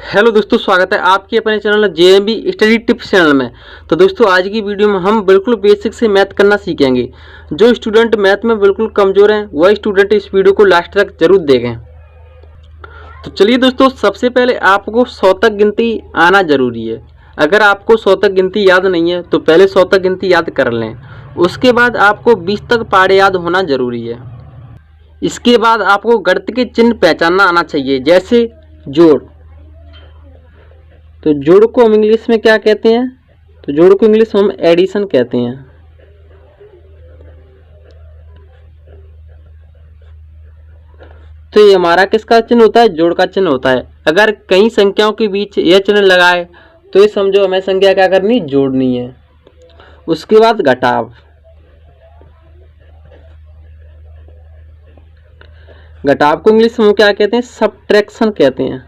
Hello दोस्तों, स्वागत है आपके अपने channel JMB study tips channel में। तो दोस्तों, आज की वीडियो में हम बिल्कुल बेसिक से मैथ करना सीखेंगे। जो स्टूडेंट मैथ में बिल्कुल कमज़ोर हैं वह स्टूडेंट इस वीडियो को लास्ट तक जरूर देखें। तो चलिए दोस्तों, सबसे पहले आपको 100 तक गिनती आना ज़रूरी है। अगर आपको 100 तक गिनती याद नहीं है तो पहले 100 तक गिनती याद कर लें। उसके बाद आपको 20 तक पाड़े याद होना ज़रूरी है। इसके बाद आपको गणित के चिन्ह पहचानना आना चाहिए, जैसे जोड़। तो जोड़ को हम इंग्लिश में क्या कहते हैं? तो जोड़ को इंग्लिश में हम एडिशन कहते हैं। तो ये हमारा किसका चिन्ह होता है? जोड़ का चिन्ह होता है। अगर कई संख्याओं के बीच यह चिन्ह लगाए तो ये समझो हमें संख्या क्या करनी? जोड़नी है। उसके बाद घटाव। घटाव को इंग्लिश में क्या कहते हैं? सब्ट्रैक्शन कहते हैं।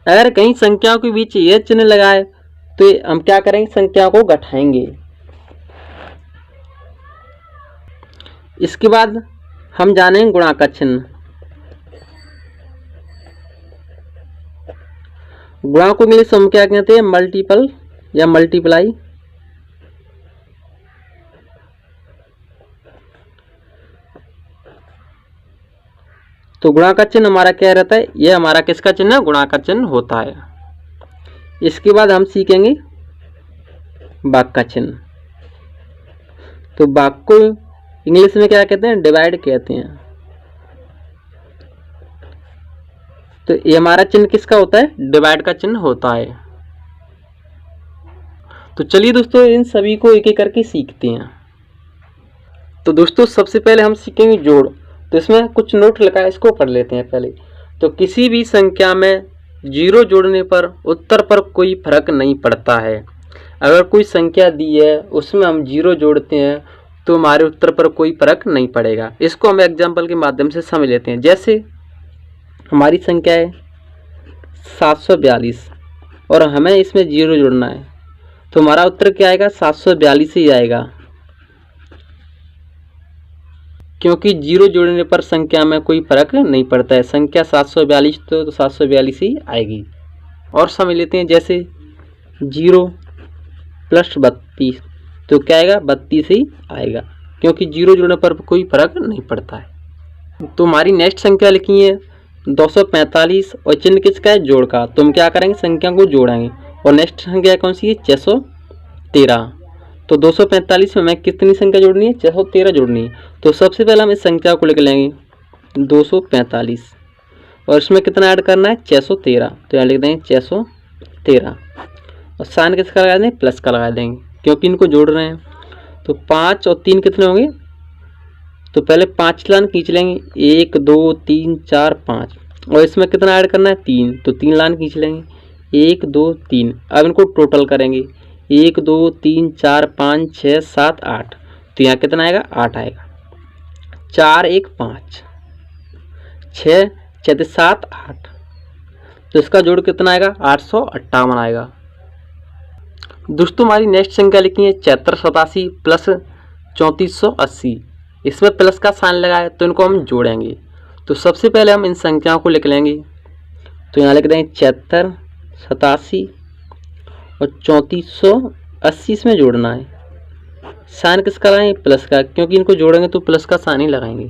अगर कई संख्याओं के बीच यह चिन्ह लगाए तो हम क्या करेंगे? संख्या को घटाएंगे। इसके बाद हम जानेंगे गुणा का चिन्ह। गुणा को इंग्लिश में हम क्या कहते हैं? मल्टीपल या मल्टीप्लाई। तो गुणा का चिन्ह हमारा क्या रहता है? यह हमारा किसका चिन्ह? गुणा का चिन्ह होता है। इसके बाद हम सीखेंगे भाग का चिन्ह। तो भाग को इंग्लिश में क्या कहते हैं? डिवाइड कहते हैं। तो ये हमारा चिन्ह किसका होता है? डिवाइड का चिन्ह होता है। तो चलिए दोस्तों, इन सभी को एक एक करके सीखते हैं। तो दोस्तों, सबसे पहले हम सीखेंगे जोड़। तो इसमें कुछ नोट लिखा है, इसको पढ़ लेते हैं पहले। तो किसी भी संख्या में जीरो जोड़ने पर उत्तर पर कोई फर्क नहीं पड़ता है। अगर कोई संख्या दी है उसमें हम जीरो जोड़ते हैं तो हमारे उत्तर पर कोई फर्क नहीं पड़ेगा। इसको हम एग्जाम्पल के माध्यम से समझ लेते हैं। जैसे हमारी संख्या है 742 और हमें इसमें जीरो जोड़ना है, तो हमारा उत्तर क्या आएगा? 742 ही आएगा, क्योंकि जीरो जोड़ने पर संख्या में कोई फर्क नहीं पड़ता है। संख्या 742 तो 742 ही आएगी। और समझ लेते हैं, जैसे 0 प्लस 32 तो क्या आएगा? 32 ही आएगा, क्योंकि जीरो जोड़ने पर कोई फर्क नहीं पड़ता है। तो हमारी नेक्स्ट संख्या लिखी है 245 और चिन्ह किसका है? जोड़ का। तो हम क्या करेंगे? संख्या को जोड़ेंगे। और नेक्स्ट संख्या कौन सी है? 613। तो 245 में हमें कितनी संख्या जोड़नी है? 613 जोड़नी है। तो सबसे पहले हम इस संख्या को लिख लेंगे 245 और इसमें कितना ऐड करना है? 613। तो यहाँ लिख देंगे 613 और साइन किसका लगा देंगे? प्लस का लगा देंगे, क्योंकि इनको जोड़ रहे हैं। तो 5 और 3 कितने होंगे? तो पहले 5 लाइन खींच लेंगे, 1 2 3 4 5 और इसमें कितना ऐड करना है? 3। तो 3 लाइन खींच लेंगे, 1 2 3। अब इनको टोटल करेंगे, 1 2 3 4 5 6 7 8। तो यहाँ कितना आएगा? 8 आएगा। 4 1 5 6 6 7 8। तो इसका जोड़ कितना आएगा? 858 आएगा। दोस्तों, हमारी नेक्स्ट संख्या लिखी है 7487 प्लस 3480। इसमें प्लस का साइन लगाए तो इनको हम जोड़ेंगे। तो सबसे पहले हम इन संख्याओं को लिख लेंगे। तो यहाँ लिख देंगे 74 87 और 3480 इसमें जोड़ना है। साइन किसका लगाएंगे? प्लस का, क्योंकि इनको जोड़ेंगे तो प्लस का साइन ही लगाएंगे।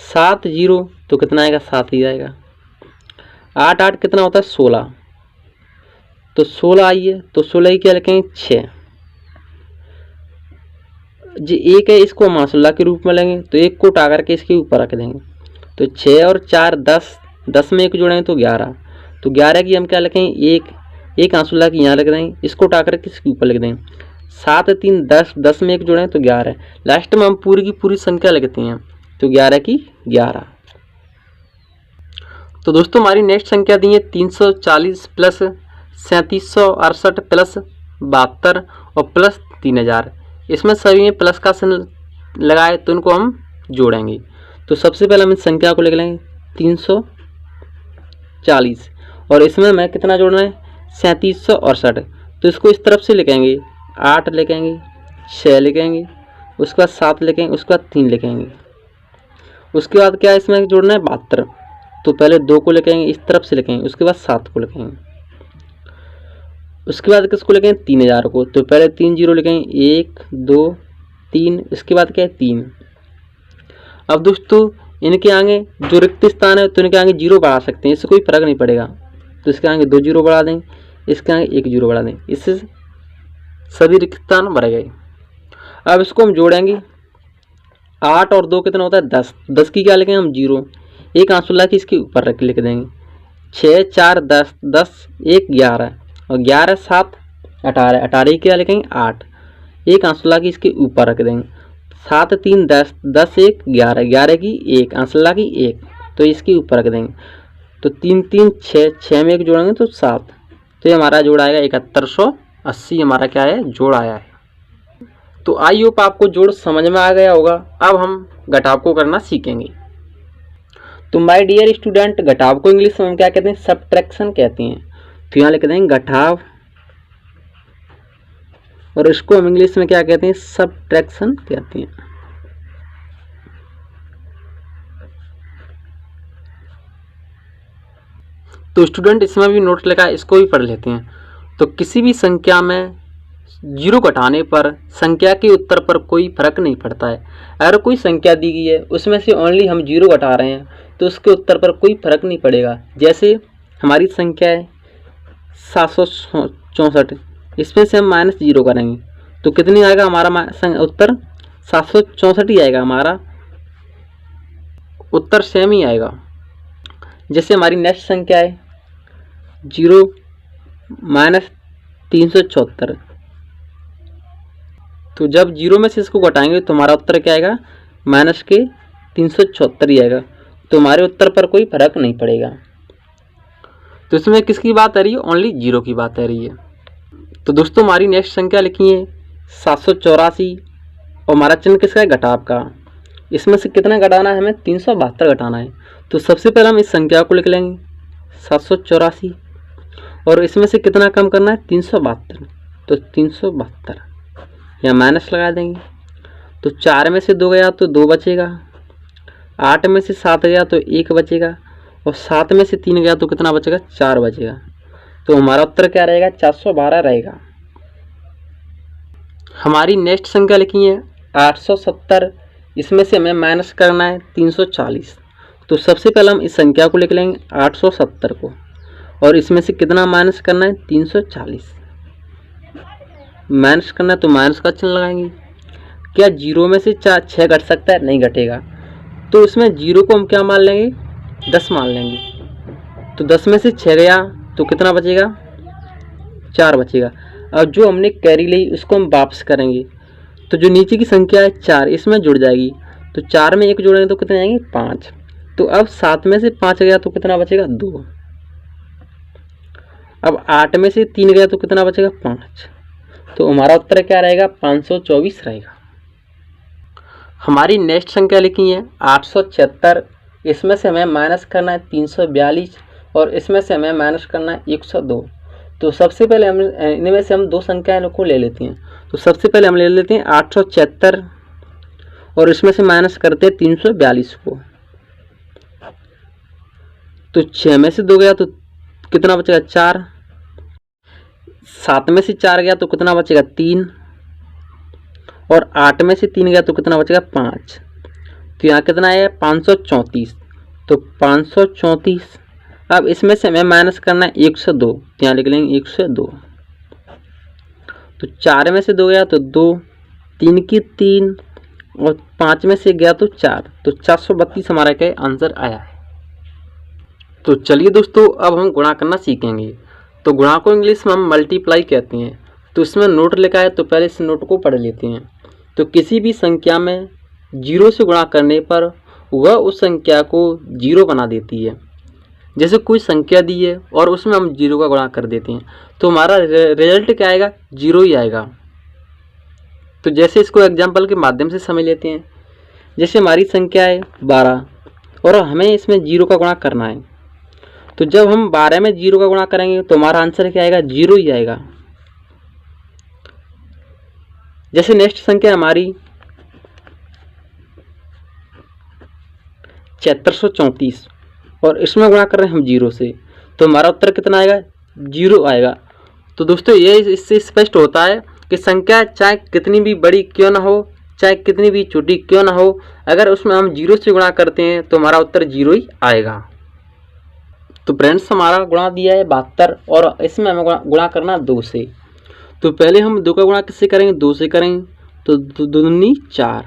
7 0 तो कितना आएगा? 7 ही आएगा। 8 8 कितना होता है? 16। तो 16 आई है, तो 16 ही क्या लिखेंगे? 6 जी। 1 है, इसको हम मासूल्ला के रूप में लेंगे, तो 1 को उठा करके इसके ऊपर रख देंगे। तो 6 और 4 10, 10 में 1 जोड़ेंगे तो 11। तो 11 की हम क्या लिखेंगे? 1 आंसुल्ला की यहाँ लिख देंगे, इसको उठा करके इसके ऊपर लिख देंगे। 7 3 10, 10 में 1 जोड़ेंगे तो 11। लास्ट में हम पूरी की पूरी संख्या लिखते हैं, तो 11 की 11। तो दोस्तों, हमारी नेक्स्ट संख्या दी है 340 प्लस 3768 प्लस 72 और प्लस 3000। इसमें सभी में प्लस का चिन्ह लगाए तो इनको हम जोड़ेंगे। तो सबसे पहले हम इस संख्या को लिख लेंगे 340 और इसमें हमें कितना जोड़ना है? 3768। तो इसको इस तरफ से लिखेंगे, 8 लिखेंगे, 6 लिखेंगे, उसके बाद 7 लिखेंगे, उसके बाद 3 लिखेंगे उसके बाद क्या है इसमें जोड़ना है 72, तो पहले 2 को लिखेंगे इस तरफ से लिखेंगे, उसके बाद 7 को लिखेंगे, उसके बाद किसको लिखेंगे 3000 को, तो पहले 3 जीरो लिखेंगे 1 2 3, इसके बाद क्या है 3। अब दोस्तों इनके आगे जो रिक्त स्थान है तो इनके आगे 0 बढ़ा सकते हैं, इससे कोई फर्क नहीं पड़ेगा, तो इसके आगे 2 जीरो बढ़ा देंगे, इसके आगे 1 जीरो बढ़ा देंगे, इससे सभी रिक्त स्थान भर गए। अब इसको हम जोड़ेंगे, 8 और 2 कितना होता है 10, 10 की क्या लिखेंगे हम 0, एक आंसू ला के इसके ऊपर रख लिख देंगे, 6 4 10, 10 1 11 और 11 7 18, 18 की क्या लिखेंगे 8, एक आंसू ला के इसके ऊपर रख देंगे, 7 3 10, 10 1 11, 11 की 1 आंसू ला की 1, तो इसके ऊपर रख देंगे, तो 3 3 6, 6 में 1 जोड़ेंगे तो 7, तो ये हमारा जोड़ आएगा 7180, हमारा क्या है जोड़ आया है। तो आई होप आपको जोड़ समझ में आ गया होगा। अब हम घटाव को करना सीखेंगे। तो माय डियर स्टूडेंट, घटाव को इंग्लिश में हम क्या कहते हैं सबट्रैक्शन कहते हैं, तो यहाँ लिख देंगे घटाव, और इसको हम इंग्लिश में क्या कहते हैं सबट्रैक्शन कहते हैं। तो स्टूडेंट इसमें भी नोट लिखा है, इसको भी पढ़ लेते हैं। तो किसी भी संख्या में 0 घटाने पर संख्या के उत्तर पर कोई फर्क नहीं पड़ता है। अगर कोई संख्या दी गई है उसमें से ओनली हम 0 घटा रहे हैं तो उसके उत्तर पर कोई फर्क नहीं पड़ेगा। जैसे हमारी संख्या है 764, इसमें से हम -0 करेंगे तो कितनी आएगा हमारा उत्तर 764 ही आएगा, हमारा उत्तर सेम ही आएगा। जैसे हमारी नेक्स्ट संख्या है 0 -374, तो जब 0 में से इसको घटाएंगे तो हमारा उत्तर क्या आएगा -374 ही आएगा, तो हमारे उत्तर पर कोई फर्क नहीं पड़ेगा। तो इसमें किसकी बात आ रही है, ओनली 0 की बात आ रही है। तो दोस्तों हमारी नेक्स्ट संख्या लिखी है 784 और हमारा चिन्ह किसका है घटाव का। इसमें से कितना घटाना है हमें 372 घटाना है। तो सबसे पहले हम इस संख्या को लिख लेंगे 784 और इसमें से कितना कम करना है 372, तो 372 या माइनस लगा देंगे। तो 4 में से 2 गया तो 2 बचेगा, 8 में से 7 गया तो 1 बचेगा और 7 में से 3 गया तो कितना बचेगा 4 बचेगा। तो हमारा उत्तर क्या रहेगा 412 रहेगा। हमारी नेक्स्ट संख्या लिखी है 870, इसमें से हमें माइनस करना है 340। तो सबसे पहले हम इस संख्या को लिख लेंगे 870 को और इसमें से कितना माइनस करना है 340, माइनस करना है तो माइनस का चिन्ह लगाएंगे। क्या 0 में से 6 घट सकता है, नहीं घटेगा, तो इसमें 0 को हम क्या मान लेंगे 10 मान लेंगे। तो 10 में से 6 गया तो कितना बचेगा 4 बचेगा। अब जो हमने कैरी ली उसको हम वापस करेंगे, तो जो नीचे की संख्या है 4 इसमें जुड़ जाएगी, तो 4 में 1 जोड़ेंगे तो कितने आएंगे 5। तो अब 7 में से 5 गया तो कितना बचेगा 2। अब 8 में से 3 गया तो कितना बचेगा 5। तो हमारा उत्तर क्या रहेगा 524 रहेगा। हमारी नेक्स्ट संख्या लिखी है 876, इसमें से हमें माइनस करना है 342 और इसमें से हमें माइनस करना है 102। तो सबसे पहले हम इनमें से हम 2 संख्याओं को ले लेते हैं। तो सबसे पहले हम ले लेते हैं 876 और इसमें से माइनस करते हैं 342 को। तो 6 में से 2 गया तो कितना बचेगा 4, 7 में से 4 गया तो कितना बचेगा 3 और 8 में से 3 गया तो कितना बचेगा 5। तो यहाँ कितना है 534, तो 534। अब इसमें से हमें माइनस करना है 102, तो यहाँ लिख लेंगे 102। तो 4 में से 2 गया तो 2, 3 की 3 और 5 में से गया तो 4, तो 432 हमारा क्या आंसर आया है। तो चलिए दोस्तों अब हम गुणा करना सीखेंगे। तो गुणा को इंग्लिश में हम मल्टीप्लाई कहते हैं। तो इसमें नोट लिखा है तो पहले इस नोट को पढ़ लेते हैं। तो किसी भी संख्या में 0 से गुणा करने पर वह उस संख्या को 0 बना देती है। जैसे कोई संख्या दी है और उसमें हम 0 का गुणा कर देते हैं तो हमारा रिजल्ट क्या आएगा 0 ही आएगा। तो जैसे इसको एग्जाम्पल के माध्यम से समझ लेते हैं। जैसे हमारी संख्या है 12 और हमें इसमें 0 का गुणा करना है, तो जब हम 12 में 0 का गुणा करेंगे तो हमारा आंसर क्या आएगा 0 ही आएगा। जैसे नेक्स्ट संख्या हमारी 7434 और इसमें गुणा कर रहे हैं हम 0 से, तो हमारा उत्तर कितना आएगा? 0 आएगा। तो दोस्तों ये इससे स्पष्ट होता है कि संख्या चाहे कितनी भी बड़ी क्यों ना हो, चाहे कितनी भी छोटी क्यों ना हो, अगर उसमें हम 0 से गुणा करते हैं तो हमारा उत्तर 0 ही आएगा। तो फ्रेंड्स हमारा गुणा दिया है 72 और इसमें हमें गुणा करना 2 से। तो पहले हम 2 का गुणा किससे करेंगे? 2 से करेंगे, तो 2 दूनी 4।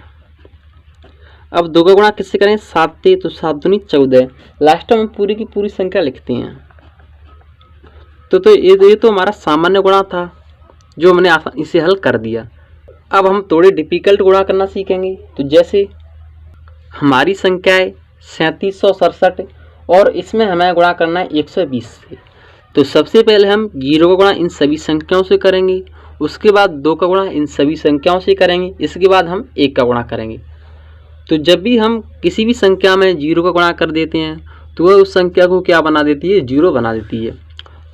अब 2 का गुणा किससे करेंगे? 7 से, तो 7 दूनी 14। लास्ट में हम पूरी की पूरी संख्या लिखते हैं। तो ये तो हमारा सामान्य गुणा था जो हमने इसे हल कर दिया। अब हम थोड़े डिफिकल्ट गुणा करना सीखेंगे। तो जैसे हमारी संख्या है 3767 और इसमें हमें गुणा करना है 120 से। तो सबसे पहले हम 0 का गुणा इन सभी संख्याओं से करेंगे, उसके बाद 2 का गुणा इन सभी संख्याओं से करेंगे, इसके बाद हम 1 का गुणा करेंगे। तो जब भी हम किसी भी संख्या में 0 का गुणा कर देते हैं तो वह उस संख्या को क्या बना देती है? 0 बना देती है।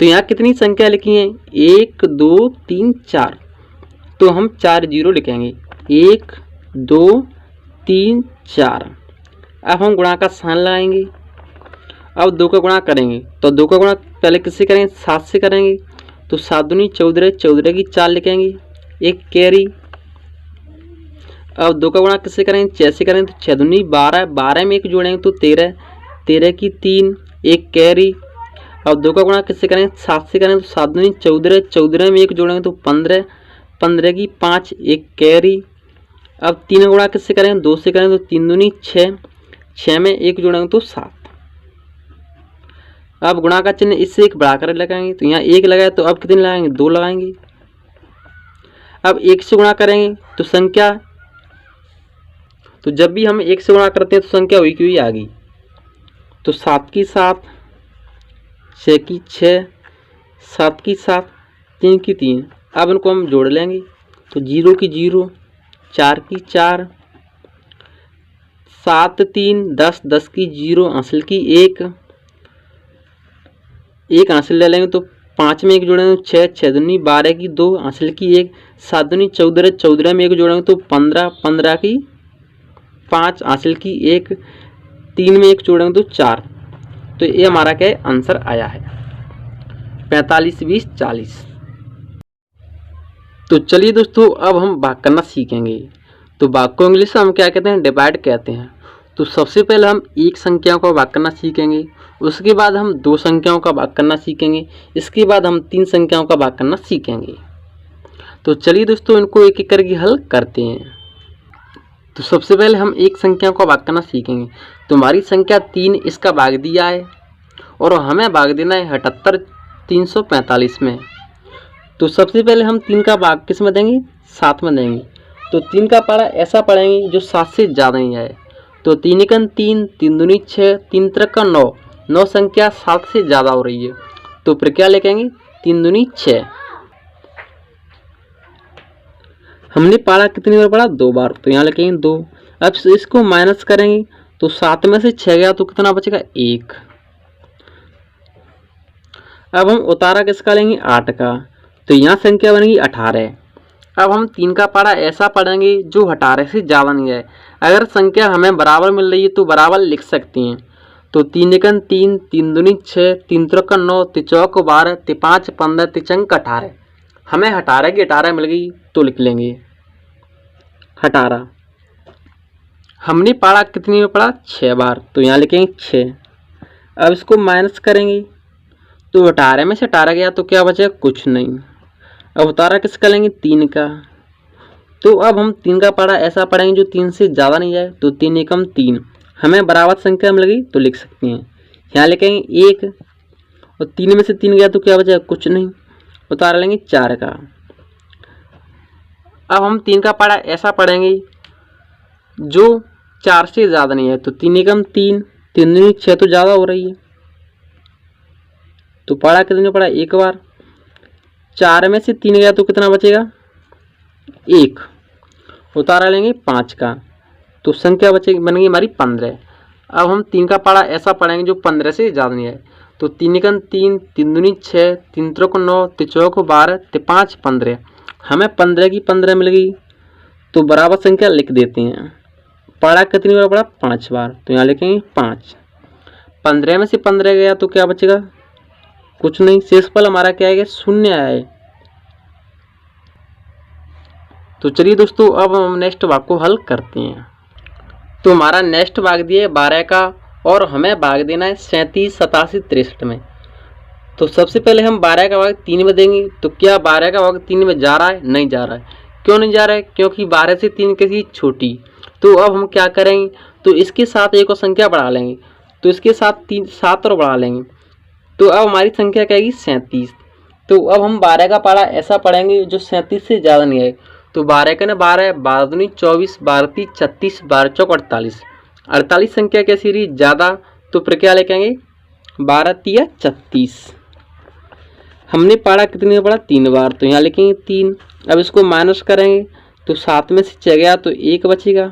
तो यहाँ कितनी संख्या लिखी है? 1 2 3 4, तो हम 4 0 लिखेंगे। 1 2 3 4। अब हम गुणा का साइन लगाएंगे। अब 2 का गुणा करेंगे, तो 2 का गुणा पहले किससे करेंगे? 7 से करेंगे, तो 7 दूनी 14, 14 की 4 लिखेंगे, एक कैरी। अब 2 का गुणा किससे करेंगे? 6 से करेंगे, तो 6 दूनी 12, 12 में 1 जोड़ेंगे तो 13, 13 की 3, एक कैरी। अब 2 का गुणा किससे करेंगे? 7 से करेंगे, तो 7 दूनी 14, 14 में 1 जोड़ेंगे तो 15, 15 की 5, एक कैरी। अब 3 का गुणा किससे करेंगे? 2 से करेंगे, तो 3 दूनी 6, 6 में 1 जोड़ेंगे तो 7। अब गुणा का चिन्ह इससे एक बढ़ाकर लगाएंगे, तो यहाँ 1 लगाए तो अब कितने लगाएंगे? 2 लगाएंगे। अब 1 से गुणा करेंगे तो संख्या, तो जब भी हम 1 से गुणा करते हैं तो संख्या हुई की हुई आ गई। तो 7 की 7, 6 की 6, 7 की 7, 3 की 3। अब इनको हम जोड़ लेंगे, तो 0 की 0, 4 की 4, 7 3 10, 10 की 0, हासिल की 1, एक हासिल ले लेंगे तो 5 में 1 जोड़ेंगे तो 6, 6 दूनी 12 की 2, हासिल की 1, 7 दूनी 14, 14 में 1 जोड़ेंगे तो 15, 15 की 5, हासिल की 1, 3 में 1 जोड़ेंगे तो 4। तो ये हमारा क्या है? आंसर आया है 45 20 40। तो चलिए दोस्तों अब हम भाग करना सीखेंगे। तो भाग को इंग्लिश में हम क्या कहते हैं? डिवाइड कहते हैं। तो सबसे पहले हम एक संख्याओं का भाग करना सीखेंगे, उसके बाद हम 2 संख्याओं का भाग करना सीखेंगे, इसके बाद हम 3 संख्याओं का भाग करना सीखेंगे। तो चलिए दोस्तों इनको एक एक करके हल करते हैं। तो सबसे पहले हम एक संख्या का भाग करना सीखेंगे। तो हमारी संख्या 3, इसका भाग दिया है और हमें भाग देना है 78 345 में। तो सबसे पहले हम 3 का भाग किस में देंगे? 7 में देंगे। तो 3 का पढ़ा ऐसा पढ़ेंगे जो 7 से ज़्यादा ही है। तो 3 एकन 3, 3 दूनी 6, 3 त्रिक का 9, 9 संख्या 7 से ज़्यादा हो रही है, तो फिर क्या लिखेंगे? 3 दूनी 6। हमने पढ़ा कितनी बार पढ़ा? 2 बार, तो यहाँ लिखेंगे 2। अब इसको माइनस करेंगे तो 7 में से 6 गया तो कितना बचेगा? 1। अब हम उतारा किसका लेंगे? 8 का, तो यहाँ संख्या बनेगी 18। अब हम 3 का पढ़ा ऐसा पढ़ेंगे जो 18 से ज़्यादा नहीं है। अगर संख्या हमें बराबर मिल रही है तो बराबर लिख सकते हैं। तो 3 एकन 3, 3 दूनी 6, 3 त्रिक का 9, 3 चौक 12, 3 5 15, 3 चंक 18। हमें 18 की 18 मिल गई तो लिख लेंगे 18। हमने पढ़ा कितनी में पढ़ा? 6 बार, तो यहाँ लिखेंगे 6। अब इसको माइनस करेंगे तो 18 में से 18 गया तो क्या बचेगा? कुछ नहीं। अब उतारा किसका लेंगे? 3 का। तो अब हम 3 का पढ़ा ऐसा पढ़ेंगे जो 3 से ज़्यादा नहीं जाए। तो 3 एकम 3, हमें बराबर संख्या मिल गई तो लिख सकते हैं। यहाँ लिखेंगे 1 और 3 में से 3 गया तो क्या बचेगा? कुछ नहीं। उतारा लेंगे 4 का। अब हम 3 का पढ़ा ऐसा पढ़ेंगे जो 4 से ज़्यादा नहीं है। तो 3 एकम 3, 3 दूनी 6 तो ज़्यादा हो रही है, तो पढ़ा कितने पढ़ा? 1 बार। 4 में से 3 गया तो कितना बचेगा? 1। उतारा लेंगे 5 का, तो संख्या बचेगी बनेगी हमारी 15। अब हम 3 का पढ़ा ऐसा पढ़ेंगे जो 15 से ज़्यादा नहीं है। तो 3 एकन 3, 3 दूनी 6, 3 त्रिक 9, 3 चौक 12, 3 5 15। हमें 15 की 15 मिल गई तो बराबर संख्या लिख देते हैं। पारा कितनी बार पड़ा? 5 बार, तो यहाँ लिखेंगे 5। 15 में से 15 गया तो क्या बचेगा? कुछ नहीं। शेषफल हमारा क्या आएगा? 0 आए। तो चलिए दोस्तों, अब हम नेक्स्ट भाग को हल करते हैं। तो हमारा नेक्स्ट भाग दिया 12 का, और हमें भाग देना है 37, 87, 63 में। तो सबसे पहले हम 12 का भाग 3 में देंगे। तो क्या 12 का भाग 3 में जा रहा है? नहीं जा रहा है। क्यों नहीं जा रहा है? क्योंकि 12 से 3 कैसी छोटी। तो अब हम क्या करेंगे? तो इसके साथ एक और संख्या बढ़ा लेंगे, तो इसके साथ 3 7 और बढ़ा लेंगे। तो अब हमारी संख्या क्या आएगी? 37। तो अब हम 12 का पारा ऐसा पढ़ेंगे जो 37 से ज़्यादा नहीं आए। तो 12 का ना 12, 12 दूनी 24, 12 तीन 36, 12 चौक 48। 48 संख्या कैसी रही? ज़्यादा। तो फिर क्या लेके आएंगे? 12 तिया 36। हमने पारा कितनी में पढ़ा? 3 बार, तो यहाँ लिखेंगे 3। अब इसको माइनस करेंगे तो 7 में से 6 गया तो 1 बचेगा।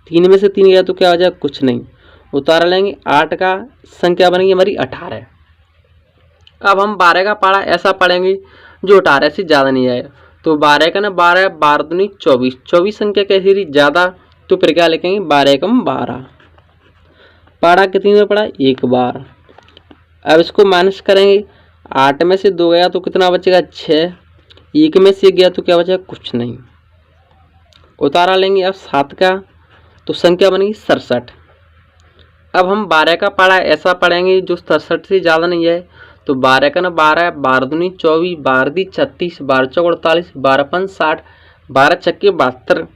3 में से 3 गया तो क्या हो जाएगा? कुछ नहीं। उतार लेंगे। 8 का संख्या बनेगी हमारी 18। अब हम 12 का पारा ऐसा पढ़ेंगे जो 18 से ज़्यादा नहीं आए। तो 12 का ना 12, 12 दूनी 24। 24 संख्या कैसी रही? ज़्यादा। तो फिर क्या लिखेंगे? 12 एकम 12। पारा कितनी में पड़ा? 1 बार। अब इसको माइनस करेंगे। 8 में से 2 गया तो कितना बचेगा? 6। 1 में से गया तो क्या बचेगा? कुछ नहीं। उतारा लेंगे अब 7 का, तो संख्या बनेगी 67। अब हम 12 का पारा ऐसा पढ़ेंगे जो 67 से ज़्यादा नहीं है। तो 12 का ना 12, 12 दूनी 24, 12 दी 36, 12 चौक 48, 12 पंच 60, 12 छक्के 72।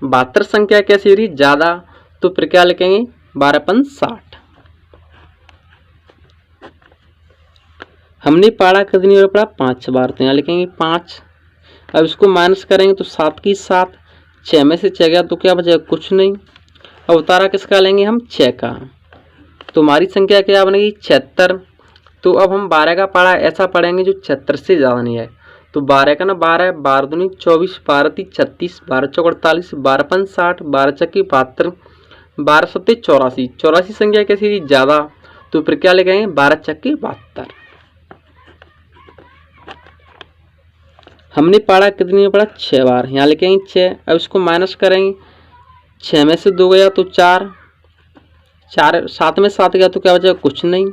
72 संख्या कैसी रही? ज़्यादा। तो फिर क्या लिखेंगे? 12 पंच 60। हमने पारा कितनी बार पढ़ा? 5 बार, तो यहाँ लिखेंगे 5। अब इसको माइनस करेंगे तो 7 की 7। 6 में से 6 गया तो क्या बचेगा? कुछ नहीं। अब उतारा किसका लेंगे हम? 6 का। तो हमारी संख्या क्या बनेगी? 76। तो अब हम 12 का पारा ऐसा पढ़ेंगे जो 76 से ज़्यादा नहीं है। तो 12 का ना 12, 12 दूनी 24, 12 तीन 36, 12 चौक 48, 12 पंच 60, 12 छक्के 72, 12 सत्ते 84। 84 संख्या कैसी रही? ज़्यादा। तो फिर क्या लिखेंगे? 12 छक्के 72। हमने पारा कितनी में पढ़ा? 6 बार, यहाँ लिखेंगे 6। अब इसको माइनस करेंगे। 6 में से 2 गया तो 4, 7 में 7 गया तो क्या बचेगा? कुछ नहीं।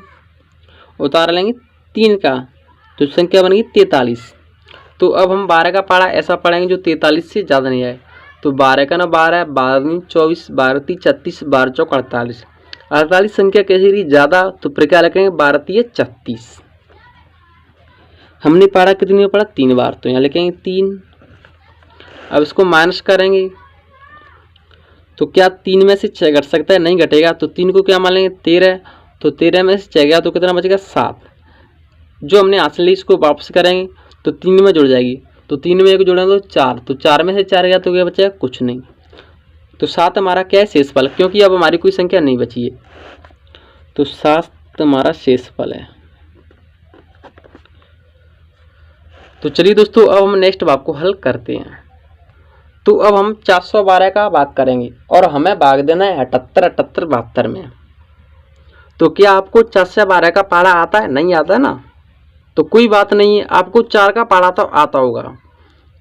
उतार लेंगे 3 का, तो संख्या बनेगी 43। तो अब हम 12 का पारा ऐसा पढ़ेंगे जो 43 से ज़्यादा नहीं आए। तो 12 का ना 12, 12 दूनी 24, 12 तीन 36, 12 चौक 48। 48 संख्या कैसी रही? ज़्यादा। तो फिर क्या लिखेंगे? 12 तीन 36। हमने पारा कितनी में पढ़ा? 3 बार, तो यहाँ लिखेंगे 3। अब इसको माइनस करेंगे तो क्या 3 में से 6 घट सकता है? नहीं घटेगा। तो 3 को क्या मान लेंगे? 13। तो 13 में से 6 गया तो कितना बचेगा? 7। जो हमने हासिल ली इसको वापस करेंगे तो 3 में जुड़ जाएगी। तो 3 में 1 जोड़ेंगे तो 4। तो 4 में से 4 गया तो क्या बचेगा? कुछ नहीं। तो 7 हमारा क्या है? शेषफल, क्योंकि अब हमारी कोई संख्या नहीं बची है। तो 7 हमारा शेषफल है। तो चलिए दोस्तों, अब हम नेक्स्ट भाग को हल करते हैं। तो अब हम 412 का भाग करेंगे और हमें भाग देना है 78, 78, 72 में। तो क्या आपको 412 का पारा आता है? नहीं आता है ना, तो कोई बात नहीं है, आपको 4 का पारा तो आता होगा।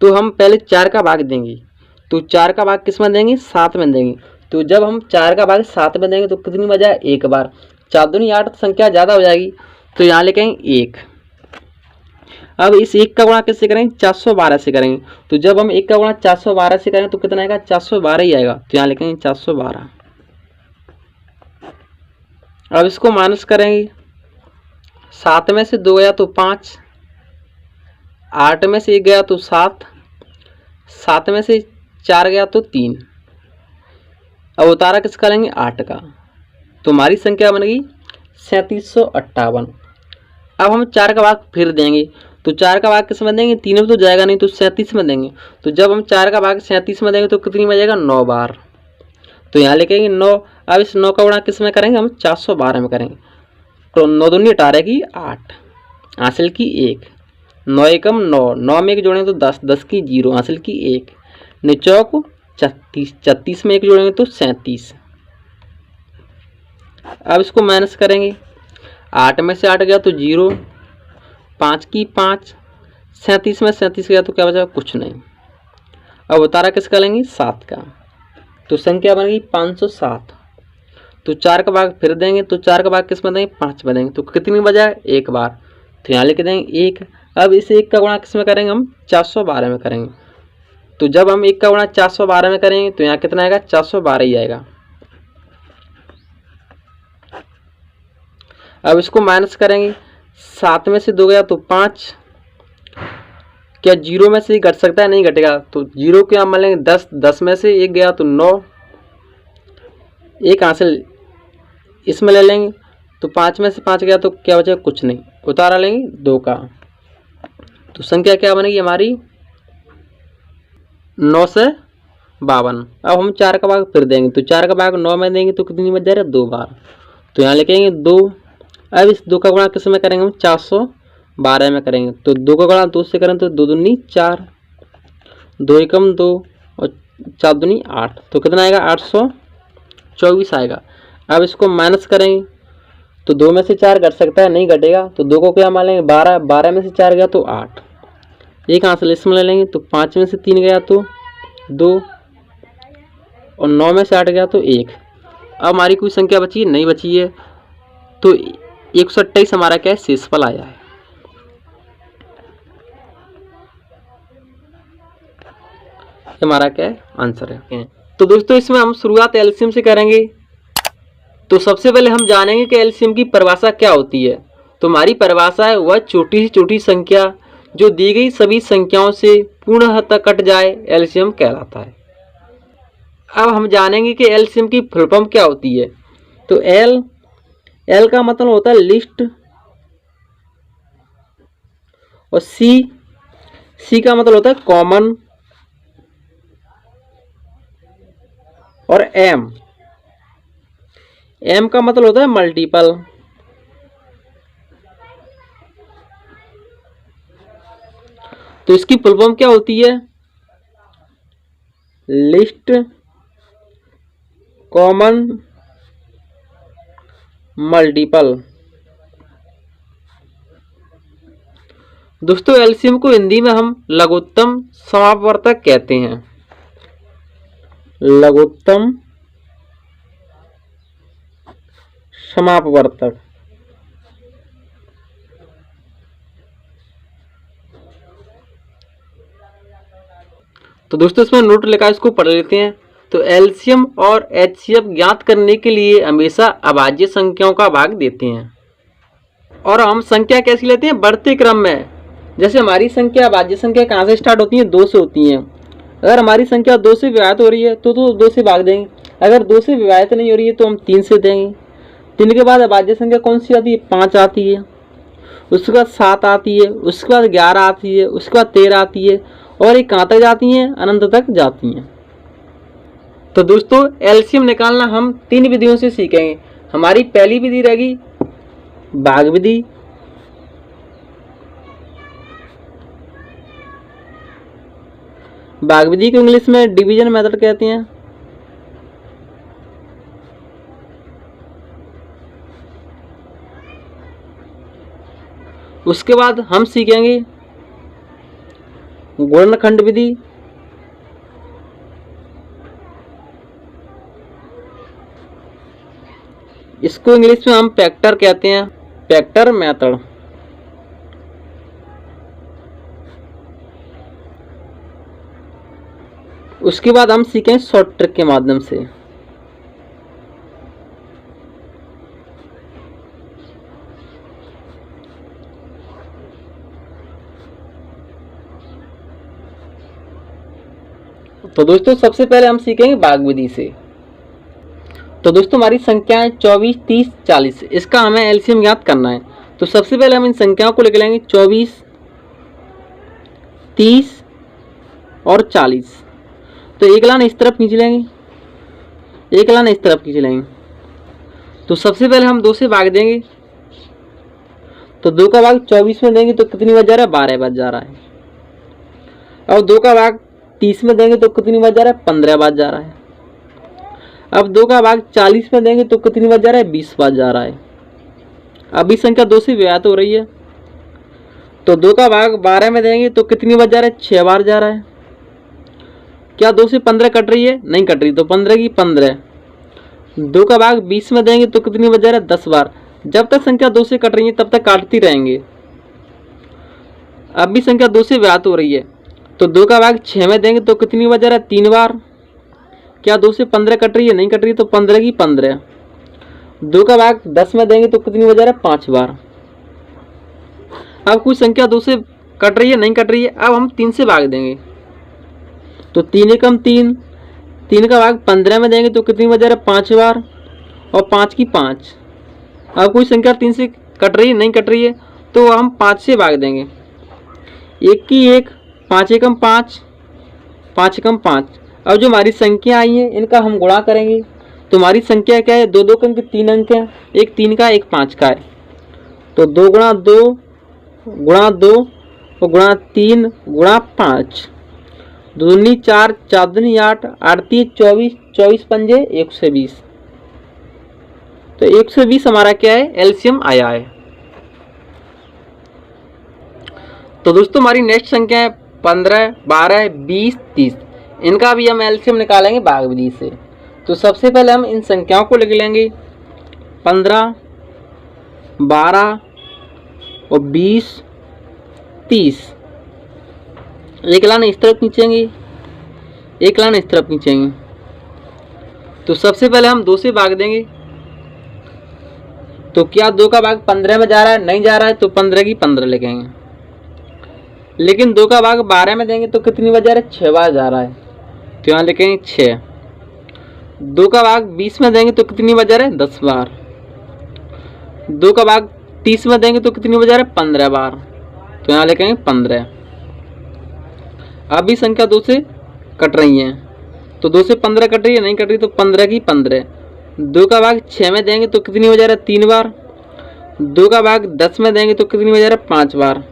तो हम पहले 4 का भाग देंगे। तो 4 का भाग किस में देंगे? 7 में देंगे। तो जब हम 4 का भाग 7 में देंगे तो कितनी बजा? 1 बार। 4 दूनी 8, संख्या ज़्यादा हो जाएगी, तो यहाँ लिखेंगे 1। अब इस 1 का गुणा किससे करेंगे? 412 से करेंगे। तो जब हम 1 का गुणा 412 से करेंगे तो कितना आएगा? 412 ही आएगा, तो यहाँ लिखेंगे 412। अब इसको माइनस करेंगे। 7 में से 2 गया तो 5, 8 में से 1 गया तो 7, 7 में से 4 गया तो 3। अब उतारा किसका लेंगे? 8 का। तो हमारी संख्या बनेगी 3758। अब हम 4 का भाग फिर देंगे। तो 4 का भाग किस में देंगे? 3 में तो जाएगा नहीं, तो 37 में देंगे। तो जब हम 4 का भाग 37 में देंगे तो कितनी में जाएगा? 9 बार। तो यहाँ लिखेंगे 9। अब इस 9 का गुणा किस में करेंगे? हम 412 में करेंगे। तो 9 दूनी 18 की 8, हासिल की 1, 9 एकम 9, 9 में 1 जोड़ेंगे तो 10, 10 की 0, हासिल की 1, निचौक 36, 36 में 1 जोड़ेंगे तो 37। अब इसको माइनस करेंगे। 8 में से 8 गया तो 0, 5 की 5, 37 में 37 गया तो क्या बचा? कुछ नहीं। अब उतारा किसका लेंगे? 7 का। तो संख्या बन गई 507। तो 4 का भाग फिर देंगे, तो 4 का भाग किस में देंगे, 5 में देंगे। तो कितनी बजाय, एक बार, तो यहाँ लिख देंगे 1। अब इस 1 का गुणा किस में करेंगे हम, 412 में करेंगे। तो जब हम 1 का गुणा 412 में करेंगे तो यहाँ कितना आएगा, 412 ही आएगा। अब इसको माइनस करेंगे, 7 में से 2 गया तो 5। क्या 0 में से ही घट सकता है, नहीं घटेगा। तो 0 को यहाँ मान लेंगे 10, 10 में से 1 गया तो 9, 1 हासिल इसमें ले लेंगे। तो 5 में से 5 गया तो क्या बचेगा, कुछ नहीं, उतारा लेंगे 2 का। तो संख्या क्या बनेगी हमारी, 9 से 52। अब हम 4 का भाग फिर देंगे, तो 4 का भाग 9 में देंगे तो कितनी बच जा रहा है, 2 बार। तो यहाँ लिखेंगे 2। अब इस 2 का गुणा किस में करेंगे हम, 412 में करेंगे। तो 2 का गुणा 2 से करें तो 2 दूनी 4, 2 एकम 2 और 4 दूनी 8। तो कितना आएगा, 824 आएगा। अब इसको माइनस करेंगे तो 2 में से 4 घट सकता है, नहीं घटेगा। तो 2 को क्या मान लेंगे, 12, 12 में से 4 गया तो 8, 1 हासिल इसमें ले लेंगे। तो 5 में से 3 गया तो 2 और 9 में से 8 गया तो 1। अब हमारी कोई संख्या बची नहीं बची है, तो 128 हमारा क्या है, शेषफल आया है। हमारा क्या है, आंसर है। तो दोस्तों इसमें हम शुरुआत एलसीएम से करेंगे। तो सबसे पहले हम जानेंगे कि एलसीएम की परिभाषा क्या होती है। तो हमारी परिभाषा है वह छोटी से छोटी संख्या जो दी गई सभी संख्याओं से पूर्णतः कट जाए, एलसीएम कहलाता है। अब हम जानेंगे कि एलसीएम की फुल फॉर्म क्या होती है। तो एल का मतलब होता है लिस्ट, और सी का मतलब होता है कॉमन, और एम का मतलब होता है मल्टीपल। तो इसकी फुल फॉर्म क्या होती है, लिस्ट, कॉमन, मल्टीपल। दोस्तों एलसीएम को हिंदी में हम लघुत्तम समापवर्तक कहते हैं, लघुत्तम समापवर्तक। तो दोस्तों इसमें नोट लिखा, इसको पढ़ लेते हैं। तो एलसीएम और एचसीएफ ज्ञात करने के लिए हमेशा अभाज्य संख्याओं का भाग देते हैं, और हम संख्या कैसी लेते हैं, बढ़ते क्रम में। जैसे हमारी संख्या अभाज्य संख्या कहाँ से स्टार्ट होती है, 2 से होती हैं। अगर हमारी संख्या 2 से विभाजित हो रही है तो 2 से भाग देंगे। अगर 2 से विभाजित नहीं हो रही है तो हम 3 से देंगे। 3 के बाद अभाज्य संख्या कौन सी आती है, 5 आती है, उसके बाद 7 आती है, उसके बाद 11 आती है, उसके बाद 13 आती है, और ये कहाँ तक जाती हैं, अनंत तक जाती हैं। तो दोस्तों एलसीएम निकालना हम 3 विधियों से सीखेंगे। हमारी पहली विधि रहेगी भाग विधि, भाग विधि को इंग्लिश में डिवीजन मेथड कहते हैं। उसके बाद हम सीखेंगे गुणनखंड विधि, इसको इंग्लिश में हम फैक्टर कहते हैं, फैक्टर मेथड। उसके बाद हम सीखेंगे शॉर्ट ट्रिक के माध्यम से। तो दोस्तों सबसे पहले हम सीखेंगे भाग विधि से। तो दोस्तों हमारी संख्याएं 24, 30, 40, इसका हमें एलसीएम ज्ञात करना है। तो सबसे पहले हम इन संख्याओं को लिख लेंगे 24, 30 और 40। तो एक लाइन इस तरफ खींच लेंगे, एक लाइन इस तरफ खींच लेंगे। तो सबसे पहले हम 2 से भाग देंगे, तो 2 का भाग 24 में देंगे तो कितनी बच जा रहा है, 12 बच जा रहा है। अब 2 का भाग 30 में देंगे तो कितनी बच जा रहा है, 15 बच जा रहा है। अब 2 का भाग 40 में देंगे तो कितनी बच जा रहा है, 20 बच जा रहा है। अभी संख्या 2 से विभाजित हो रही है, तो 2 का भाग 12 में देंगे तो कितनी बच जा रहा है, 6 बार जा रहा है। क्या 2 से 15 कट रही है? नहीं कट रही, तो 15 की 15। 2 का भाग 20 में देंगे तो कितनी बचा रहा है? 10 बार। जब तक संख्या 2 से कट रही है तब तक काटती रहेंगे। अब भी संख्या 2 से व्याप्त हो रही है, तो 2 का भाग 6 में देंगे तो कितनी बचा रहा है? 3 बार। क्या 2 से 15 कट रही है? नहीं कट रही, तो 15 की 15। 2 का भाग 10 में देंगे तो कितनी बचा रहा है? 5 बार। अब कुछ संख्या 2 से कट रही है, नहीं कट रही है, अब हम 3 से भाग देंगे, तो 3 एकम 3। 3 का भाग 15 में देंगे तो कितनी बचा रहा है? 5 बार, और 5 की 5। अब कोई संख्या 3 से कट रही है, नहीं कट रही है, तो हम 5 से भाग देंगे। 1 की 1, 5 एकम 5, 5 एकम 5। अब जो हमारी संख्या आई है इनका हम गुणा करेंगे, तो हमारी संख्या क्या है? 2 2 अंक 3 अंक है, एक 3 का एक 5 का है, तो 2 गुणा 2 गुणा 2 और गुणा 3 गुणा 5। 2 दूनी 4, 4 दूनी 8, 8 3 24, 24 पंजे 120। तो 120 हमारा क्या है? एलसीएम आया है। तो दोस्तों हमारी नेक्स्ट संख्या है 15, 12, 20, 30। इनका भी हम एलसीएम निकालेंगे भाग विधि से। तो सबसे पहले हम इन संख्याओं को लिख लेंगे 15, 12 और 20, 30। एक लाइन इस तरफ खींचेंगे, एक लाइन इस तरफ खींचेंगे। तो सबसे पहले हम 2 से भाग देंगे, तो क्या 2 का भाग 15 में जा रहा है? नहीं जा रहा है, तो 15 की 15 लिखेंगे। लेकिन 2 का भाग 12 में देंगे तो कितनी बार जा रहा है? 6 बार जा रहा है, तो यहाँ लिखेंगे 6। 2 का भाग 20 में देंगे तो कितनी बार जा रहा है? 10 बार। 2 का भाग 30 में देंगे तो कितनी बार जा रहा है? 15 बार, तो यहाँ लिखेंगे 15। अब भी संख्या 2 से कट रही है, तो 2 से 15 कट रही है, नहीं कट रही, तो 15 की 15। 2 का भाग 6 में देंगे तो कितनी बार जा रहा है? 3 बार। 2 का भाग 10 में देंगे तो कितनी बार जा रहा है? 5 बार।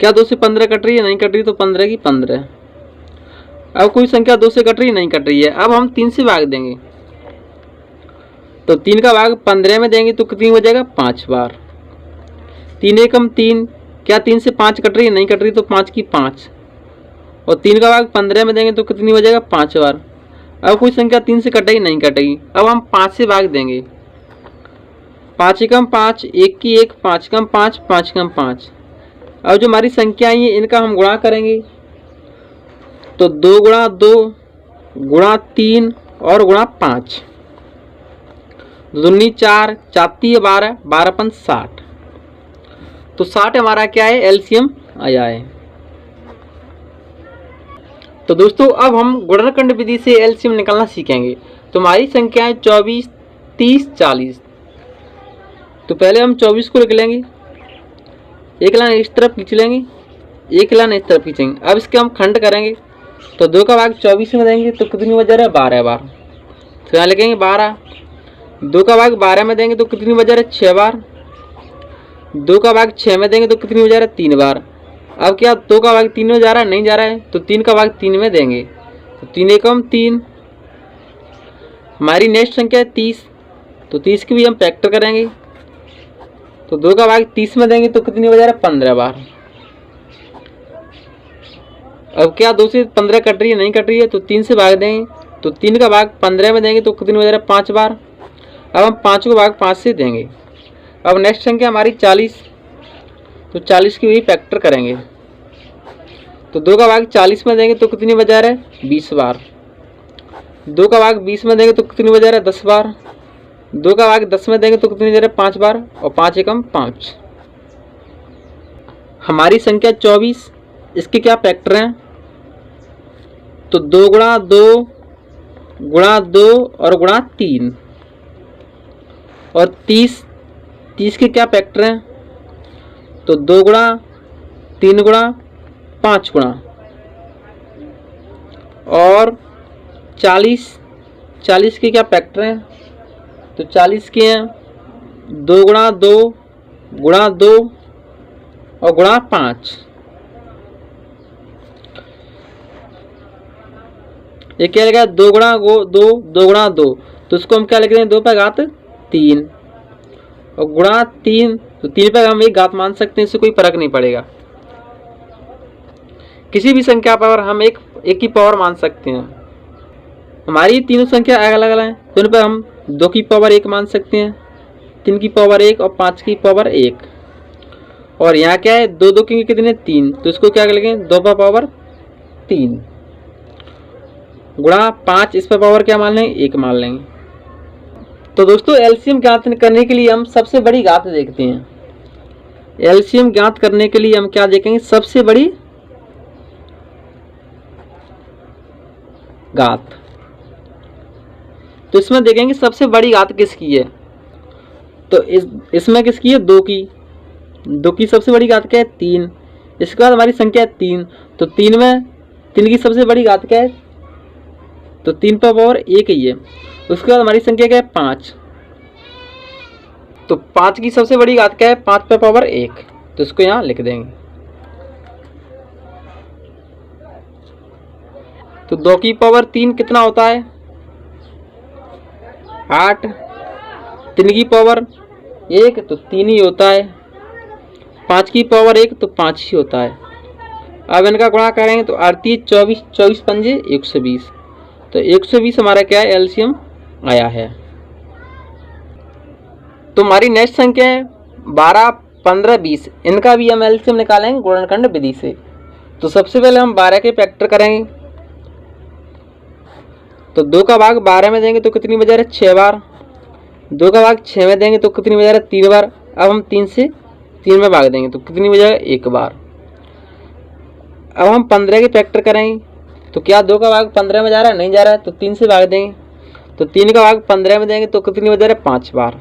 क्या 2 से 15 कट रही है? नहीं कट रही, तो 15 की 15। अब कोई संख्या 2 से कट रही है, नहीं कट रही है, अब हम 3 से भाग देंगे, तो 3 का भाग 15 में देंगे तो कितनी हो जाएगा? 5 बार। 3 एकम 3। क्या 3 से 5 कट रही है? नहीं कट रही, तो 5 की 5। और 3 का भाग 15 में देंगे तो कितनी हो जाएगा? 5 बार। अब कोई संख्या 3 से कटेगी? नहीं कटेगी, अब हम 5 से भाग देंगे। 5 एकम 5, 1 की 1, 5 एकम 5, 5 एकम 5। अब जो हमारी संख्या आई है इनका हम गुणा करेंगे, तो 2 गुणा 2 गुणा 3 और गुणा 5। 2 दूनी 4, 4 3 12, 12 5 60। तो 60 हमारा क्या है? एलसीएम आया है। तो दोस्तों अब हम गुणनखंड विधि से एलसीएम निकालना सीखेंगे। तो हमारी संख्या है 24, 30, 40। तो पहले हम 24 को लिख लेंगे, एक लाइन इस तरफ खींच लेंगे, एक लाइन इस तरफ खींचेंगे। अब इसके हम खंड करेंगे, तो 2 का भाग 24 में देंगे तो कितनी बार जा रहा है? 12 बार, तो यहाँ लिखेंगे 12। 2 का भाग 12 में देंगे तो कितनी बार जा रहा है? 6 बार। 2 का भाग 6 में देंगे तो कितनी बार जा रहा है? 3 बार। अब क्या 2 का भाग 3 में जा रहा है? नहीं जा रहा है, तो 3 का भाग 3 में देंगे, तो 3 एकम 3। हमारी नेक्स्ट संख्या है 30, तो 30 की भी हम फैक्टर करेंगे, तो 2 का भाग 30 में देंगे तो कितनी बार जा रहा है? 15 बार। अब क्या 2 से 15 कट रही है? नहीं कट रही है, तो 3 से भाग देंगे, तो 3 का भाग 15 में देंगे तो कितनी बार जा रहा है? 5 बार। अब हम 5 को भाग 5 से देंगे। अब नेक्स्ट संख्या हमारी 40, तो 40 की भी फैक्टर करेंगे, तो 2 का भाग 40 में देंगे तो कितनी बार जा रहा है? 20 बार। 2 का भाग 20 में देंगे तो कितनी बार जा रहा है? 10 बार। 2 का भाग 10 में देंगे तो कितनी जा रहा है? 5 बार, और 5 एकम 5। हमारी संख्या 24, इसके क्या फैक्टर हैं? तो 2 गुणा 2 गुणा 2 और गुणा 3। और 30, 30 के क्या फैक्टर हैं? तो 2 गुणा 3 गुणा 5 गुणा। और 40, 40 के क्या फैक्टर हैं? तो 40 के हैं 2 गुणा 2 गुणा 2 और गुणा 5। ये क्या लिखा है? 2 गुणा 2 2 गुणा 2, तो उसको हम क्या लिख रहे हैं? 2 पे घात 3 और गुणा 3, तो 3 पे हम एक घात मान सकते हैं, इससे कोई फर्क नहीं पड़ेगा। किसी भी संख्या पर हम एक 1 की पावर मान सकते हैं। हमारी तीनों संख्या अलग अलग हैं, तो इन पर हम 2 की पावर 1 मान सकते हैं, 3 की पावर 1 और 5 की पावर 1। और यहाँ क्या है, 2 2 के कितने 3, तो इसको क्या करेंगे 2 पर पावर 3 गुणा 5, इस पर पावर क्या मान लेंगे 1 मान लेंगे। तो दोस्तों एलसीएम ज्ञात करने के लिए हम सबसे बड़ी घात देखते हैं। एलसीएम ज्ञात करने के लिए हम क्या देखेंगे, सबसे बड़ी घात। तो इसमें देखेंगे सबसे बड़ी घात किसकी है, तो इसमें किसकी है 2 की। 2 की सबसे बड़ी घात क्या है 3। इसके बाद हमारी संख्या है 3, तो 3 में 3 की सबसे बड़ी घात क्या है, तो 3 पर पावर 1 ही है। उसके बाद हमारी संख्या क्या है 5, तो 5 की सबसे बड़ी घात क्या है 5 पर पावर 1, तो इसको यहाँ लिख देंगे। तो 2 की पावर 3 कितना होता है 8, 3 की पावर 1 तो 3 ही होता है, 5 की पावर 1 तो 5 ही होता है। अब इनका गुणा करेंगे तो 38 24 24 पंजे 120, तो 120 हमारा क्या है एलसीएम आया है। तो हमारी नेक्स्ट संख्या है 12 15 20, इनका भी हम एलसीएम निकालेंगे गुणनखंड विधि से। तो सबसे पहले हम 12 के फैक्टर करेंगे, तो 2 का भाग 12 में देंगे तो कितनी बजा रहे 6 बार, 2 का भाग 6 में देंगे तो कितनी बजा रहे 3 बार। अब हम 3 से 3 में भाग देंगे तो कितनी बजा रहे 1 बार। अब हम 15 के फैक्टर करेंगे, तो क्या 2 का भाग 15 में जा रहा है, नहीं जा रहा है, तो 3 से भाग देंगे, तो 3 का भाग 15 में देंगे तो कितनी बजा रहे 5 बार।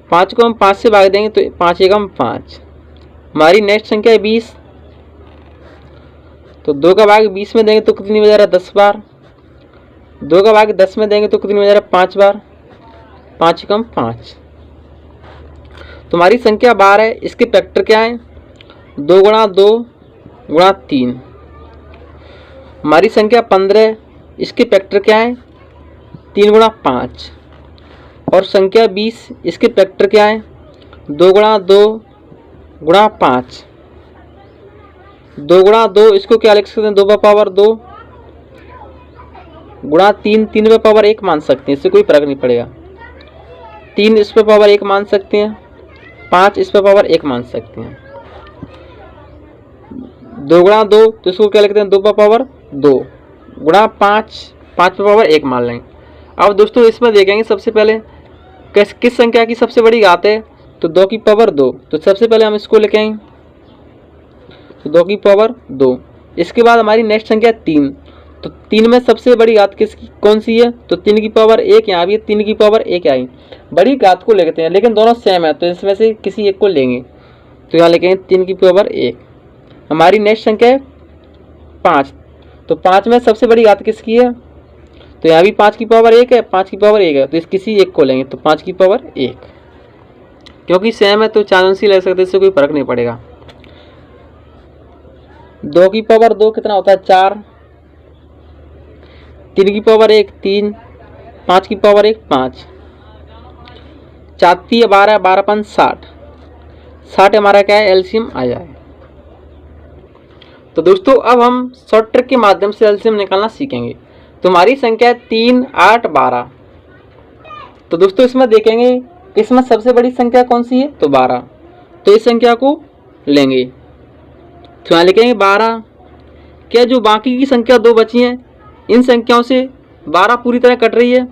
5 को हम 5 से भाग देंगे तो 5 एकम 5। हमारी नेक्स्ट संख्या है 20, तो 2 का भाग 20 में देंगे तो कितनी बजा रहा है 10 बार, 2 का भाग 10 में देंगे तो कितनी बजा रहा है 5 बार, 5 एकम 5। तो हमारी संख्या 12 है, इसके फैक्टर क्या है 2 गुणा 2 गुणा 3। हमारी संख्या 15, इसके फैक्टर क्या है 3 गुणा 5। और संख्या 20, इसके फैक्टर क्या है 2 गुणा 2 गुणा 5, 2 गुणा 2, इसको क्या लिख सकते हैं 2 पर पावर 2 गुणा 3, 3 पर पावर 1 मान सकते हैं, इससे कोई फर्क नहीं पड़ेगा। 3 इस पर पावर 1 मान सकते हैं, 5 इस पर पावर 1 मान सकते हैं। 2 गुणा 2, तो इसको क्या लिखते हैं 2 पर पावर 2 गुणा 5, 5 पर पावर 1 मान लेंगे। अब दोस्तों इसमें देखेंगे सबसे पहले किस संख्या की सबसे बड़ी घात है, तो 2 की पावर 2, तो सबसे पहले हम इसको लिखेंगे, तो 2 की पावर 2। इसके बाद हमारी नेक्स्ट संख्या 3, तो 3 में सबसे बड़ी घात किसकी कौन सी है, तो 3 की पावर 1 यहाँ भी है, 3 की पावर 1 आई। बड़ी घात को लेते हैं लेकिन दोनों सेम है, तो इसमें से किसी एक को लेंगे, तो यहाँ लिखेंगे 3 की पावर 1। हमारी नेक्स्ट संख्या है 5, तो 5 में सबसे बड़ी घात किसकी है, तो यहाँ भी 5 की पावर 1 है, 5 की पावर 1 है, तो इस किसी एक को लेंगे, तो 5 की पावर 1। क्योंकि सेम है तो चांस ही ले सकते, इससे कोई फर्क नहीं पड़ेगा। 2 की पावर 2 कितना होता है 4, 3 की पावर 1 3, 5 की पावर 1 5, 4 12 12 5 60, 60 हमारा क्या है एलसीएम आ जाए। तो दोस्तों अब हम शॉर्ट ट्रिक के माध्यम से एलसीएम निकालना सीखेंगे। तो हमारी संख्या है 3 8 12। तो दोस्तों इसमें देखेंगे इसमें सबसे बड़ी संख्या कौन सी है, तो 12, तो इस संख्या को लेंगे, तो यहाँ लिखेंगे 12। क्या जो बाकी की संख्या 2 बची हैं इन संख्याओं से 12 पूरी तरह कट रही है,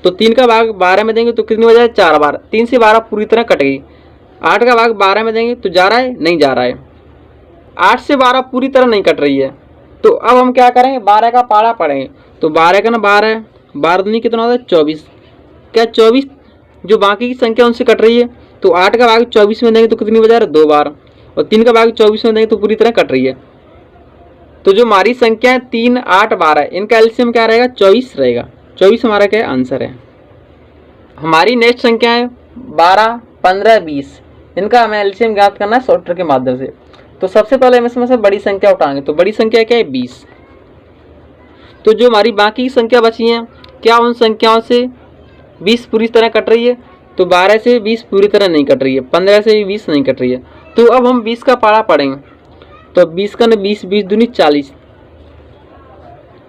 तो 3 का भाग 12 में देंगे तो कितनी हो जाए 4 बार, 3 से 12 पूरी तरह कट गई। 8 का भाग 12 में देंगे तो जा रहा है, नहीं जा रहा है। 8 से 12 पूरी तरह नहीं कट रही है, तो अब हम क्या करेंगे 12 का पाड़ा पढ़ेंगे, तो 12 का ना 12 12 दूनी कितना होता है 24। क्या 24 जो बाकी की संख्या उनसे कट रही है, तो 8 का भाग 24 में देंगे तो कितनी बजा रहा है 2 बार, और 3 का भाग 24 में देंगे तो पूरी तरह कट रही है। तो जो हमारी संख्या है 3 8 12, इनका एलसीएम क्या रहेगा 24 रहेगा। 24 हमारा क्या आंसर है। हमारी नेक्स्ट संख्या है 12 15 20, इनका हमें एलसीएम ज्ञात करना है शॉर्ट ट्रिक के माध्यम से। तो सबसे पहले हम इसमें से बड़ी संख्या उठाएंगे, तो बड़ी संख्या क्या है 20। तो जो हमारी बाकी की संख्या बची हैं क्या उन संख्याओं से 20 पूरी तरह कट रही है, तो 12 से 20 पूरी तरह नहीं कट रही है, 15 से 20 नहीं कट रही है। तो अब हम 20 का पाड़ा पढ़ेंगे, तो 20 का 20 20 दूनी 40,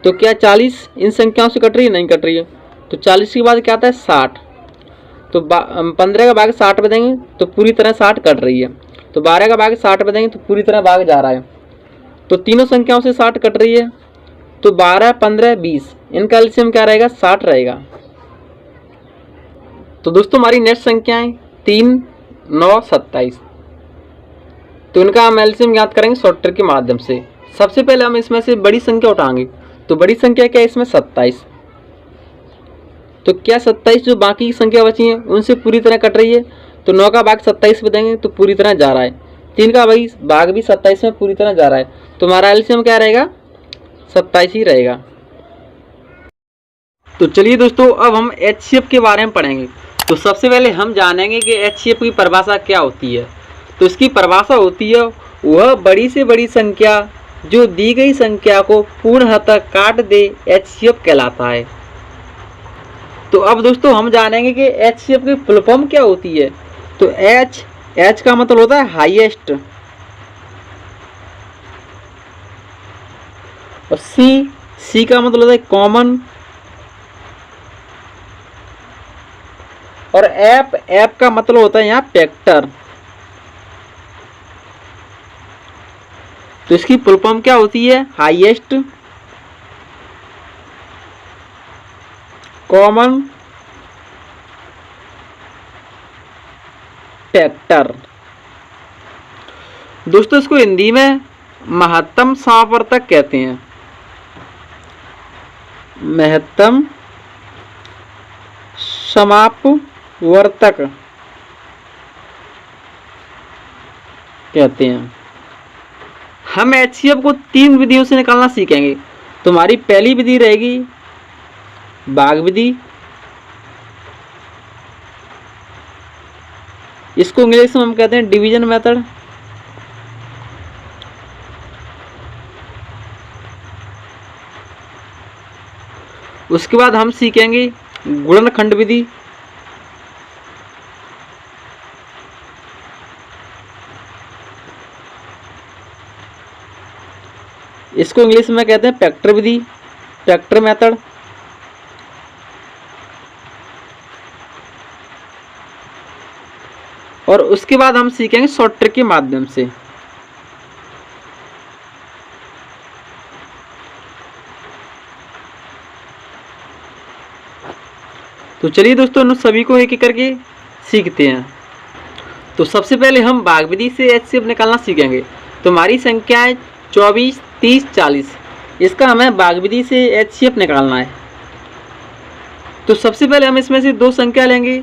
तो क्या 40 इन संख्याओं से कट रही है? नहीं कट रही है। तो 40 के बाद क्या आता है? 60। तो 15 का भाग 60 में देंगे तो पूरी तरह 60 कट रही है। तो 12 का भाग 60 में देंगे तो पूरी तरह भाग जा रहा है। तो तीनों संख्याओं से 60 कट रही है। तो 12, 15, 20 इनका एलसीएम क्या रहेगा? 60 रहेगा। तो दोस्तों हमारी नेक्स्ट संख्याएं 3, 9, 27। तो इनका हम एलसीएम ज्ञात करेंगे शॉर्ट ट्रिक के माध्यम से। सबसे पहले हम इसमें से बड़ी संख्या उठाएंगे। तो बड़ी संख्या क्या है इसमें? 27। तो क्या 27 जो बाकी की संख्या बची है उनसे पूरी तरह कट रही है। तो 9 का भाग 27 में देंगे तो पूरी तरह जा रहा है। 3 का भाग भी 27 में पूरी तरह जा रहा है। तो हमारा एलसीएम क्या रहेगा? 27 ही रहेगा। तो चलिए दोस्तों अब हम एचसीएफ के बारे में पढ़ेंगे। तो सबसे पहले हम जानेंगे कि एचसीएफ की परिभाषा क्या होती है। तो इसकी परिभाषा होती है वह बड़ी से बड़ी संख्या जो दी गई संख्या को पूर्णतः काट दे एचसीएफ कहलाता है। तो अब दोस्तों हम जानेंगे कि एचसीएफ की फुल फॉर्म क्या होती है। तो एच का मतलब होता है हाईएस्ट, और सी का मतलब होता है कॉमन, और एफ का मतलब होता है यहाँ फैक्टर। तो इसकी फुल फॉर्म क्या होती है? Highest, common, factor. दोस्तों इसको हिंदी में महत्तम समावर्तक कहते हैं। महत्तम समापवर्तक कहते हैं। हम एचसीएफ को 3 विधियों से निकालना सीखेंगे। तो हमारी पहली विधि रहेगी भाग विधि। इसको इंग्लिश में हम कहते हैं डिवीजन मेथड। उसके बाद हम सीखेंगे गुणनखंड विधि। इसको इंग्लिश में कहते हैं फैक्टर विधि, फैक्टर मेथड। और उसके बाद हम सीखेंगे शॉर्ट ट्रिक के माध्यम से। तो चलिए दोस्तों इन सभी को एक एक करके सीखते हैं। तो सबसे पहले हम भाग विधि से एचसीएफ निकालना सीखेंगे। तो हमारी संख्या है 24, 30, 40। इसका हमें भाग विधि से एचसीएफ निकालना है। तो सबसे पहले हम इसमें से 2 संख्या लेंगे।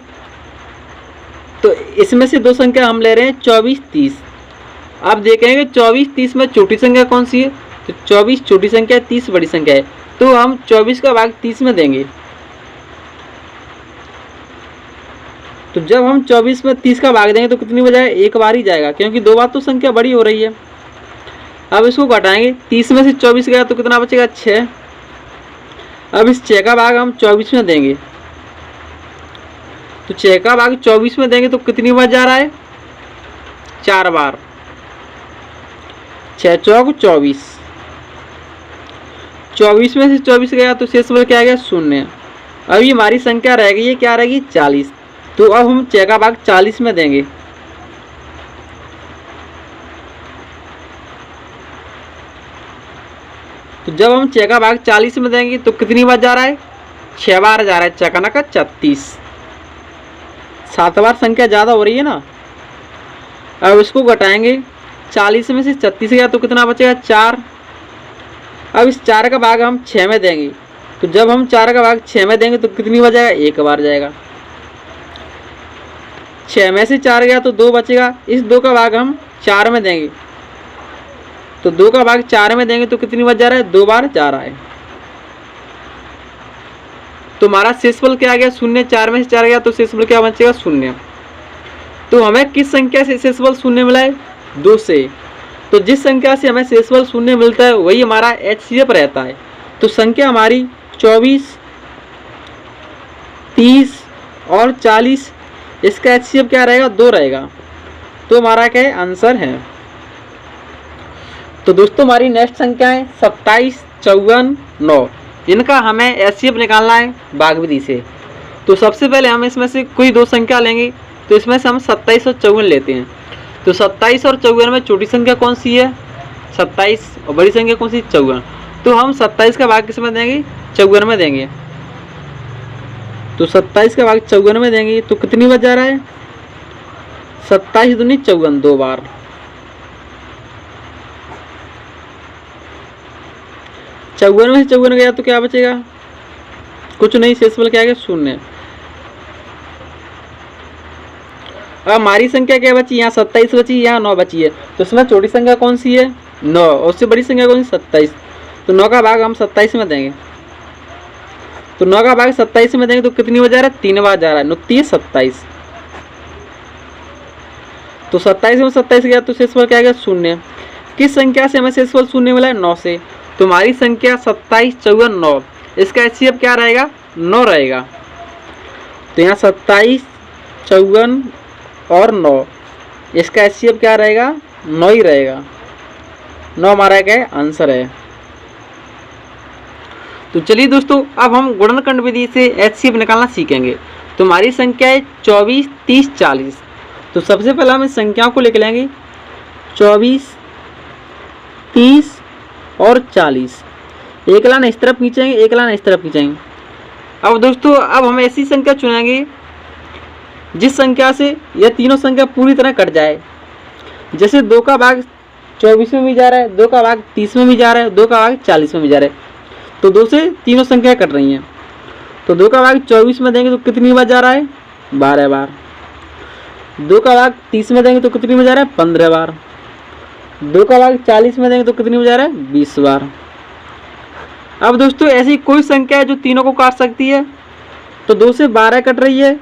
तो इसमें से 2 संख्या हम ले रहे हैं 24, 30। आप देखेंगे 24, 30 में छोटी संख्या कौन सी है? तो 24 छोटी संख्या है, 30 बड़ी संख्या है। तो हम 24 का भाग 30 में देंगे। तो जब हम 24 में 30 का भाग देंगे तो कितनी हो जाएगा? 1 बार ही जाएगा, क्योंकि 2 बार तो संख्या बड़ी हो रही है। अब इसको घटाएंगे, 30 में से 24 गया तो कितना बचेगा? 6। अब इस 6 का भाग हम 24 में देंगे। तो 6 का भाग 24 में देंगे तो कितनी बार जा रहा है? 4 बार। 6 चौक 24। 24 में से 24 गया तो शेष बच क्या आ गया? 0। अभी हमारी संख्या रह गई है, क्या रहेगी? 40। तो अब हम 6 का भाग 40 में देंगे। तो जब हम 6 का भाग 40 में देंगे तो कितनी बार जा रहा है? 6 बार जा रहा है। चौका का 36। 7 बार संख्या ज़्यादा हो रही है ना। अब इसको घटाएंगे, 40 में से 36 गया तो कितना बचेगा? 4। अब इस 4 का भाग हम 6 में देंगे। तो जब हम 4 का भाग 6 में देंगे तो कितनी बार जाएगा? 1 बार जाएगा। 6 में से 4 गया तो 2 बचेगा। इस 2 का भाग हम 4 में देंगे। तो 2 का भाग 4 में देंगे तो कितनी बार जा रहा है? 2 बार जा रहा है। तो हमारा शेषफल क्या आ गया? 0। 4 में से 4 गया तो शेषफल क्या बचेगा? 0। तो हमें किस संख्या से शेषफल 0 मिला है? 2 से। तो जिस संख्या से हमें शेषफल 0 मिलता है वही हमारा एचसीएफ रहता है। तो संख्या हमारी 24, 30 और 40, इसका एचसीएफ क्या रहेगा? 2 रहेगा। तो हमारा क्या है? आंसर है। तो दोस्तों हमारी नेक्स्ट संख्या है 27, 54, 9, इनका हमें एचसीएफ निकालना है भाग विधि से। तो सबसे पहले हम इसमें से कोई दो संख्या लेंगे। तो इसमें से हम 27 और 54 लेते हैं। तो 27 और 54 में छोटी संख्या कौन सी है? 27, और बड़ी संख्या कौन सी? 54। तो हम 27 का भाग किस में देंगे? 54 में देंगे। तो 27 का भाग 54 में देंगे तो कितनी बार जा रहा है? 27 दूनी 54, 2 बार। चौवन में से 54 गया तो क्या बचेगा? कुछ नहीं, शेषफल क्या आएगा? 0। अब हमारी संख्या क्या बची? यहाँ 27 बची, यहाँ 9 बची है। तो इसमें छोटी संख्या कौन सी है? 9, और उससे बड़ी संख्या कौन सी? 27। तो 9 का भाग हम 27 में देंगे। तो 9 का भाग 27 में देंगे तो कितनी बार जा रहा है? 3 बार जा रहा है। 9 3 27। तो 27 में 27 गया तो शेषफल क्या आएगा? 0। किस संख्या से हमें शेषफल 0 मिला है? 9 से। तो हमारी संख्या 27, 54, 9, इसका एचसीएफ क्या रहेगा? 9 रहेगा। तो यहाँ 27, 54 और 9, इसका एचसीएफ क्या रहेगा? 9 ही रहेगा। 9 हमारा क्या आंसर है। तो चलिए दोस्तों, अब हम गुणनखंड विधि से एचसीएफ निकालना सीखेंगे। तो हमारी संख्या है 24, 30, 40। तो सबसे पहले हम इस संख्याओं को लिख लेंगे 24, 30 और 40। एक लाइन इस तरफ खींचेंगे, एक लाइन इस तरफ खींचेंगे। अब दोस्तों, अब हम ऐसी संख्या चुनेंगे जिस संख्या से यह तीनों संख्या पूरी तरह कट जाए। जैसे 2 का भाग 24 में भी जा रहा है, 2 का भाग 30 में भी जा रहा है, 2 का भाग 40 में भी जा रहा है। तो 2 से तीनों संख्या कट रही हैं। तो 2 का भाग 24 में देंगे तो कितनी बार जा रहा है? 12 बार। 2 का भाग 30 में देंगे तो कितनी बार जा रहा है? 15 बार। 2 का भाग 40 में देंगे तो कितनी बार जा रहा है? 20 बार। अब दोस्तों, ऐसी कोई संख्या है जो तीनों को काट सकती है। तो 2 से 12 कट रही है,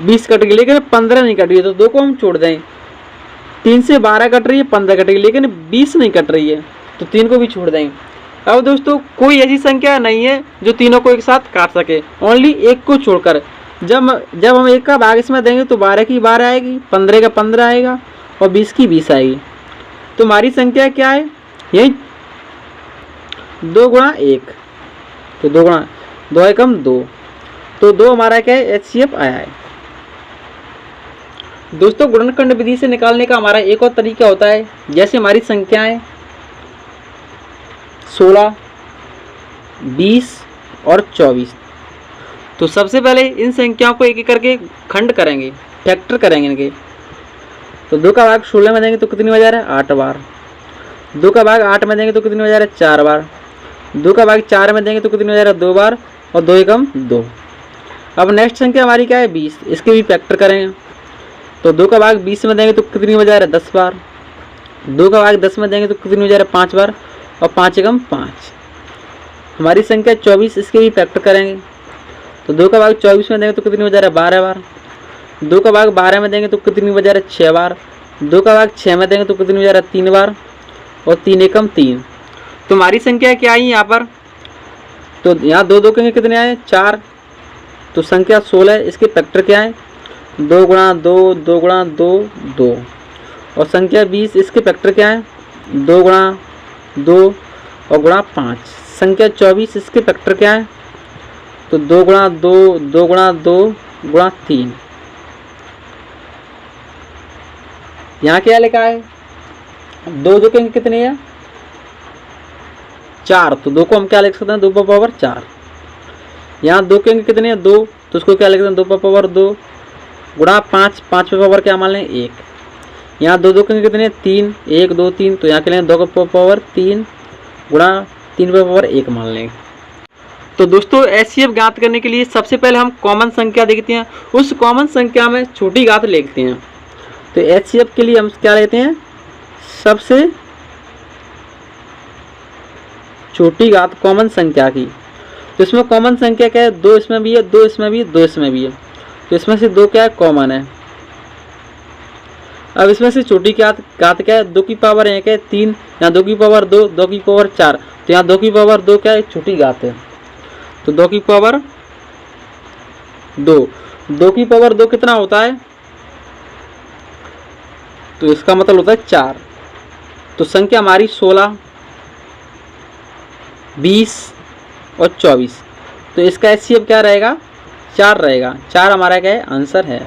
20 कट गई, लेकिन 15 नहीं कट रही है। तो 2 को हम छोड़ दें। 3 से 12 कट रही है, 15 कट गई, लेकिन 20 नहीं कट रही है। तो 3 को भी छोड़ दें। अब दोस्तों, कोई ऐसी संख्या नहीं है जो तीनों को एक साथ काट सके, ओनली एक को छोड़कर। जब हम एक का भाग इसमें देंगे तो 12 की 12 आएगी, 15 का 15 आएगा और 20 की 20 आएगी। तो हमारी संख्या क्या है? यही 2 गुणा 1। तो 2 गुणा 2 एकम 2। तो 2 हमारा क्या है? एचसीएफ आया है। दोस्तों, गुणनखंड विधि से निकालने का हमारा एक और तरीका होता है। जैसे हमारी संख्याएं 16, 20 और 24। तो सबसे पहले इन संख्याओं को एक एक करके खंड करेंगे, फैक्टर करेंगे इनके। तो 2 का भाग 16 में देंगे तो कितनी बार जा रहा है? 8 बार। 2 का भाग 8 में देंगे तो कितनी बार जा रहा है? 4 बार। 2 का भाग 4 में देंगे तो कितनी बार जा रहा है? 2 बार। और 2 एकम 2। अब नेक्स्ट संख्या हमारी क्या है? 20। इसके भी फैक्टर करेंगे। तो 2 का भाग 20 में देंगे तो कितनी बार जा रहा है? 10 बार। 2 का भाग 10 में देंगे तो कितनी बार जा रहा है? 5 बार। और 5 एकम 5। हमारी संख्या 24, इसके भी फैक्टर करेंगे। तो 2 का भाग 24 में देंगे तो कितनी बार जा रहा है? 12 बार। 2 का भाग 12 में देंगे तो कितनी बार जा रहा है? 6 बार। 2 का भाग 6 में देंगे तो कितनी बार जा रहा है? 3 बार। और 3 एकम 3। तो हमारी संख्या क्या आई यहाँ पर? तो यहाँ 2 2 के कितने आए? 4। तो संख्या 16 है, इसके फैक्टर क्या है? 2 गुणा 2, 2 गुणा 2, 2। और संख्या 20, इसके फैक्टर क्या है? 2 गुणा 2 और गुणा 5। संख्या 24, इसके फैक्टर क्या है? तो 2 गुणा 2, 2 गुणा 2 गुणा 3। यहाँ क्या लिखा है? 2 2 के कितने हैं? 4। तो 2 को हम क्या लिख सकते हैं? 2 पर पावर 4। यहाँ 2 के कितने हैं? 2। तो उसको क्या लिख सकते हैं? 2 पर पावर 2 गुणा 5। 5 पे पावर क्या मान लें? 1। यहाँ 2 2 के कितने? 3। 1 2 3। तो यहाँ के लिए 2 का पावर 3 गुणा 3 पे पावर 1 मान लें। तो दोस्तों, एचसीएफ ज्ञात करने के लिए सबसे पहले हम कॉमन संख्या देखते हैं। उस कॉमन संख्या में छोटी घात लिखते हैं। तो एचसीएफ के लिए हम क्या लेते हैं? सबसे छोटी घात कॉमन संख्या की। तो इसमें कॉमन संख्या क्या है? 2 इसमें भी है, 2 इसमें भी है, 2 इसमें भी है। तो इसमें से 2 क्या है? कॉमन है। अब इसमें से छोटी घात क्या है? 2 की पावर 1 है, 3। यहाँ 2 की पावर 2, 2 की पावर 4। तो यहाँ 2 की पावर 2 क्या है? छोटी घात है। तो 2 की पावर 2। 2 की पावर 2 कितना होता है? तो इसका मतलब होता है 4। तो संख्या हमारी 16 20 और 24। तो इसका HCF क्या रहेगा? 4 रहेगा। 4 हमारा क्या है? आंसर है।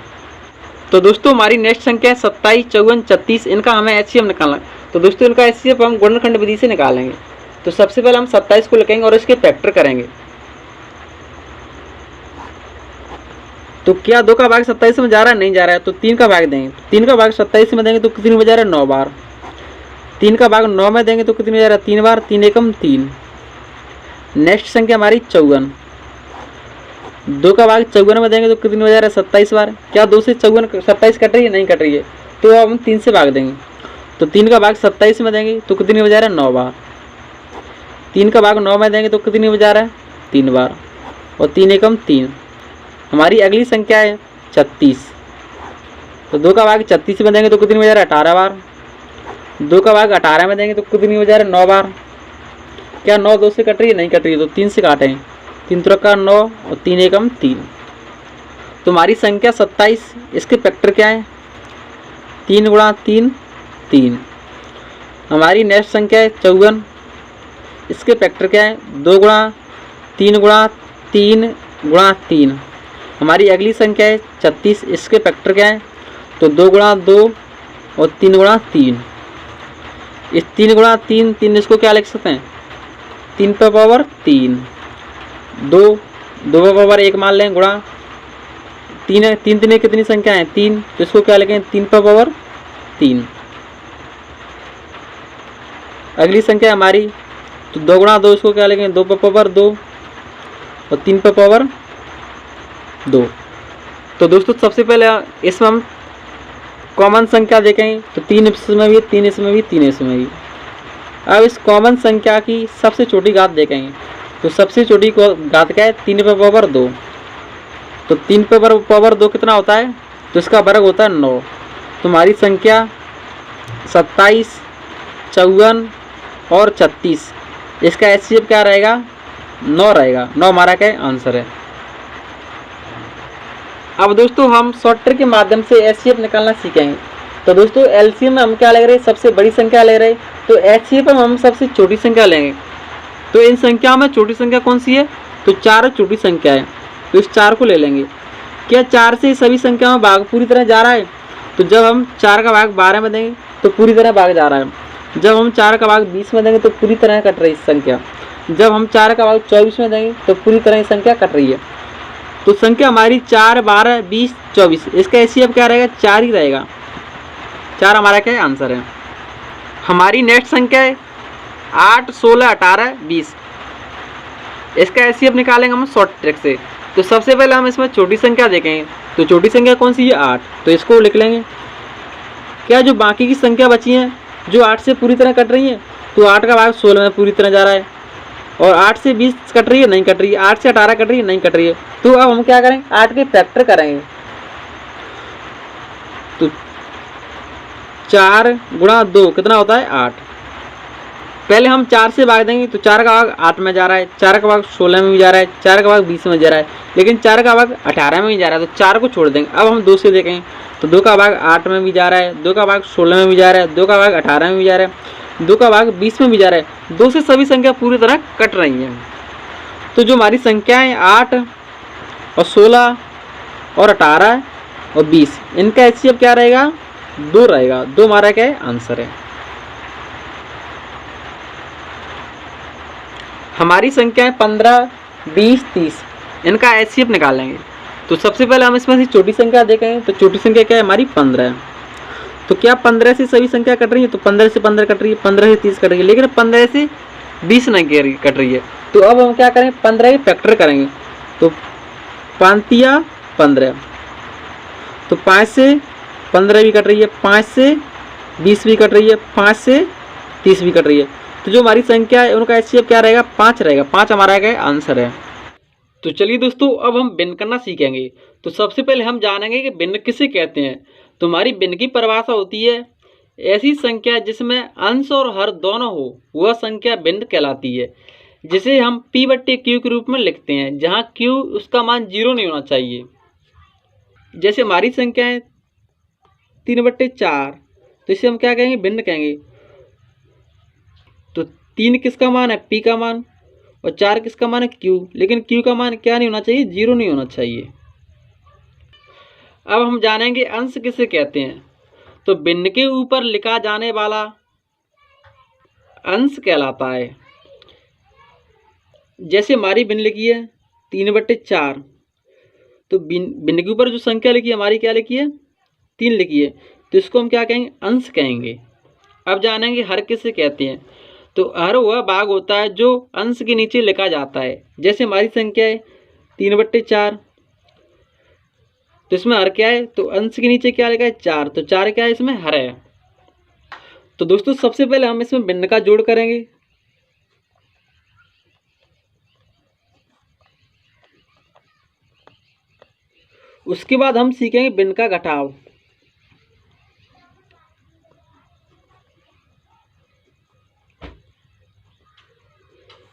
तो दोस्तों हमारी नेक्स्ट संख्या है 27, 54, 36। इनका हमें HCF निकालना है। तो दोस्तों इनका HCF हम गुणनखंड विधि से निकालेंगे। तो सबसे पहले हम 27 को लिखेंगे और इसके फैक्टर करेंगे। तो क्या 2 का भाग 27 में जा रहा है? नहीं जा रहा है। तो 3 का भाग देंगे। 3 का भाग 27 में देंगे तो कितनी बजा रहा है? 9 बार। 3 का भाग 9 में देंगे तो कितनी बजा रहा है? 3 बार। 3 एकम 3। नेक्स्ट संख्या हमारी 54। 2 का भाग 54 में देंगे तो कितनी बजा रहा है? 27 बार। क्या 2 से 54 27 कट रही है? नहीं कट रही है। तो अब हम 3 से भाग देंगे। तो 3 का भाग 27 में देंगे तो कितनी बजा रहा है? 9 बार। 3 का भाग 9 में देंगे तो कितनी बजा रहा है? 3 बार। और 3 एकम 3। हमारी अगली संख्या है 36। तो 2 का भाग 36 में देंगे तो कितनी बजा रहा है? 18 बार। 2 का भाग 18 में देंगे तो कितनी बजा रहा है? 9 बार। क्या 9 2 से कट रही है? नहीं कट रही है। तो 3 से काटें। 3 त्रिका 9 और 3 एकम 3। तो हमारी संख्या 27, इसके फैक्टर क्या है? 3 गुणा 3 3। हमारी नेक्स्ट संख्या है 54। इसके फैक्टर क्या है? 2 गुणा 3 गुणा 3 गुणा 3। हमारी अगली संख्या है 36। इसके फैक्टर क्या है? तो 2 गुणा 2 और 3 गुणा 3। इस 3 गुणा 3 3 इसको क्या लिख सकते हैं? 3 पे पावर 3। 2 2 पे पावर 1 मान लें गुणा 3 है। 3 3 कितनी संख्या है? 3। तो इसको क्या लिखें? 3 पे पावर 3। अगली संख्या हमारी तो 2 गुणा 2 इसको क्या लिखें? 2 पे पावर 2 और 3 पे पावर 2। तो दोस्तों सबसे पहले इसमें हम कॉमन संख्या देखें तो 3 इसमें भी, 3 इसमें भी, 3 इसमें भी। अब इस कॉमन संख्या की सबसे छोटी घात देखेंगे। तो सबसे छोटी घात क्या है? 3 पे पावर 2। तो 3 पे पावर 2 कितना होता है? तो इसका वर्ग होता है 9। तो हमारी संख्या 27, 54 और 36, इसका HCF क्या रहेगा? 9 रहेगा। 9 हमारा क्या आंसर है। अब दोस्तों हम शॉर्ट के माध्यम से HCF निकालना सीखेंगे। तो दोस्तों LCM में हम क्या ले रहे हैं? सबसे बड़ी संख्या ले रहे हैं। तो HCF में हम सबसे छोटी संख्या लेंगे। तो इन संख्याओं में छोटी संख्या कौन सी है? तो 4 छोटी संख्या है। तो इस 4 को ले लेंगे। क्या 4 से सभी संख्या में भाग पूरी तरह जा रहा है? तो जब हम 4 का भाग 12 में देंगे तो पूरी तरह भाग जा रहा है। जब हम 4 का भाग 20 में देंगे तो पूरी तरह कट रही है संख्या। जब हम 4 का भाग 24 में देंगे तो पूरी तरह संख्या कट रही है। तो संख्या हमारी 4, 12, 20, 24, इसका HCF क्या रहेगा? 4 ही रहेगा। 4 हमारा क्या आंसर है। हमारी नेक्स्ट संख्या है 8, 16, 18, 20। इसका HCF निकालेंगे हम शॉर्ट ट्रिक से। तो सबसे पहले हम इसमें छोटी संख्या देखेंगे। तो छोटी संख्या कौन सी है? 8। तो इसको लिख लेंगे। क्या जो बाकी की संख्या बची हैं जो 8 से पूरी तरह कट रही हैं? तो 8 का भाग 16 में पूरी तरह जा रहा है। और 8 से 20 कट रही है? नहीं कट रही है। 8 से 18 कट रही है? नहीं कट रही है। तो अब हम क्या करें? 8 के फैक्टर करेंगे। तो 4 गुणा 2 कितना होता है? 8। पहले हम 4 से भाग देंगे। तो 4 का भाग 8 में जा रहा है, 4 का भाग 16 में भी जा रहा है, 4 का भाग 20 में जा रहा है, लेकिन 4 का भाग 18 में भी जा रहा है। तो 4 को छोड़ देंगे। अब हम 2 से देखें। तो 2 का भाग 8 में भी जा रहा है, 2 का भाग 16 में भी जा रहा है, 2 का भाग 18 में भी जा रहा है, 2 का भाग 20 में भी जा रहा है। 2 से सभी संख्या पूरी तरह कट रही हैं। तो जो हमारी संख्याएं 8 और 16 और 18 और 20, इनका HCF क्या रहेगा? 2 रहेगा। 2 हमारा क्या है? आंसर है। हमारी संख्याएं 15, 20, 30, इनका HCF निकालेंगे। तो सबसे पहले हम इसमें से छोटी संख्या देखें। तो छोटी संख्या क्या है? हमारी 15 है। तो क्या 15 से सभी संख्या कट रही है? तो 15 से 15 कट रही है, 15 से 30 कट रही है, लेकिन 15 से 20 नहीं कट रही है। तो अब हम क्या करें? 15 के फैक्टर करेंगे। तो 5 15। तो 5 से 15 भी कट रही है, 5 से 20 भी कट रही है, 5 से 30 भी कट रही है। तो जो हमारी संख्या है उनका HCF क्या रहेगा? 5 रहेगा। 5 हमारा क्या आंसर है। तो चलिए दोस्तों अब हम भिन्न करना सीखेंगे। तो सबसे पहले हम जानेंगे कि भिन्न किसे कहते हैं। तो हमारी भिन्न की परिभाषा होती है ऐसी संख्या जिसमें अंश और हर दोनों हो वह संख्या भिन्न कहलाती है, जिसे हम P/Q के रूप में लिखते हैं, जहाँ Q उसका मान 0 नहीं होना चाहिए। जैसे हमारी संख्या है 3/4, तो इसे हम क्या कहेंगे? भिन्न कहेंगे। तो 3 किसका मान है? P का मान। और 4 किसका मान है क्यू, लेकिन क्यू का मान क्या नहीं होना चाहिए, 0 नहीं होना चाहिए। अब हम जानेंगे अंश किसे कहते हैं। तो भिन्न के ऊपर लिखा जाने वाला अंश कहलाता है। जैसे हमारी भिन्न लिखी है 3/4, तो भिन्न के ऊपर जो संख्या लिखी है हमारी क्या लिखी है, 3 लिखी है, तो इसको हम क्या कहेंगे, अंश कहेंगे। अब जानेंगे हर किसे कहते हैं। तो हर वह भाग होता है जो अंश के नीचे लिखा जाता है। जैसे हमारी संख्या है 3/4, तो इसमें हर क्या है, तो अंश के नीचे क्या लिखा है 4, तो 4 क्या है, इसमें हर है। तो दोस्तों सबसे पहले हम इसमें भिन्न का जोड़ करेंगे। उसके बाद हम सीखेंगे भिन्न का घटाव।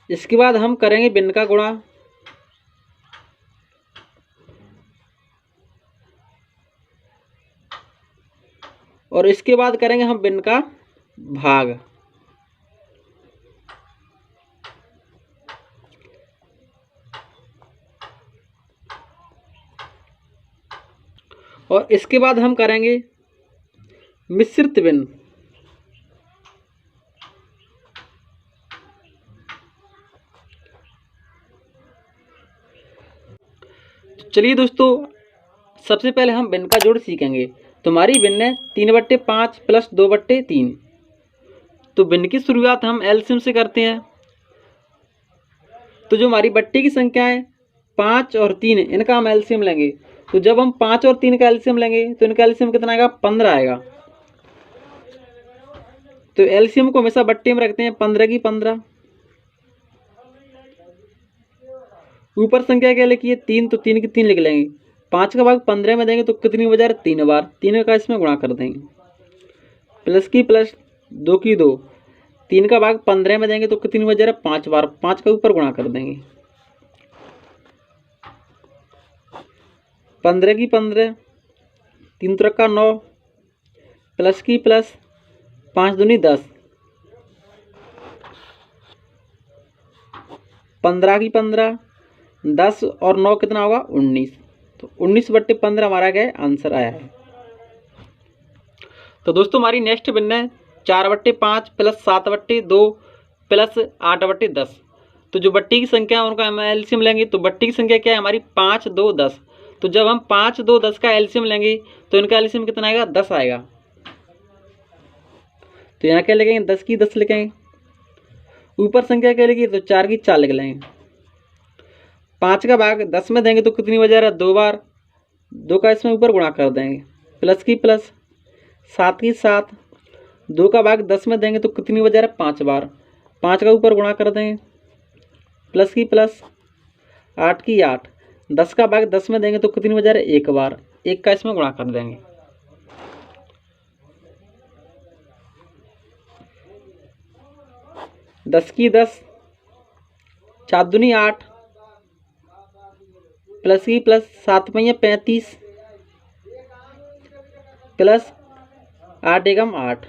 इसके बाद हम करेंगे भिन्न का गुणा। और इसके बाद करेंगे हम भिन्न का भाग। और इसके बाद हम करेंगे मिश्रित भिन्न। चलिए दोस्तों सबसे पहले हम भिन्न का जोड़ सीखेंगे। तो हमारी भिन्न है 3/5 + 2/3। तो भिन्न की शुरुआत हम एलसीएम से करते हैं। तो जो हमारी बट्टी की संख्या है 5 और 3, इनका हम एलसीएम लेंगे। तो जब हम 5 और 3 का एलसीएम लेंगे तो इनका एलसीएम कितना आएगा, 15 आएगा। तो एलसीएम को हमेशा बट्टी में रखते हैं, 15 की 15। ऊपर संख्या क्या लिखी है 3, तो 3 की 3 लिख लेंगे। 5 का भाग 15 में देंगे तो कितनी बजा रहे, 3 बार, 3 का इसमें गुणा कर देंगे। प्लस की प्लस, 2 की 2, 3 का भाग 15 में देंगे तो कितनी बजा रहे, 5 बार, 5 का ऊपर गुणा कर देंगे। 15 की 15, 3 त्रिका 9, प्लस की प्लस, 5 दूनी 10, 15 की 15, 10 और 9 कितना होगा, 19। तो 19/15 हमारा क्या है, आंसर आया है। तो दोस्तों हमारी नेक्स्ट भिन्न है 4/5 + 7/2 + 8/10। तो जो बट्टी की संख्या है उनका हम एलसीएम लेंगे। तो बट्टी की संख्या क्या है हमारी 5, 2, 10। तो जब हम 5, 2, 10 का एलसीएम लेंगे तो इनका एलसीएम कितना आएगा, 10 आएगा। तो यहाँ क्या लिखेंगे, 10 की 10 लिखेंगे। ऊपर संख्या क्या लिखी, तो 4 की 4 लिख लेंगे। 5 का भाग 10 में देंगे तो कितनी बजा रहा है, 2 बार, 2 का इसमें ऊपर गुणा कर देंगे। प्लस की प्लस, 7 की 7, 2 का भाग 10 में देंगे तो कितनी बजा रहा है, 5 बार, 5 का ऊपर गुणा कर देंगे। प्लस की प्लस, 8 की 8, 10 का भाग 10 में देंगे तो कितनी बजा रहा है, 1 बार, 1 का इसमें गुणा कर देंगे। दस की 10, 4 दूनी 8, प्लस की प्लस, 7 पंजे 35, प्लस 8 एकम 8,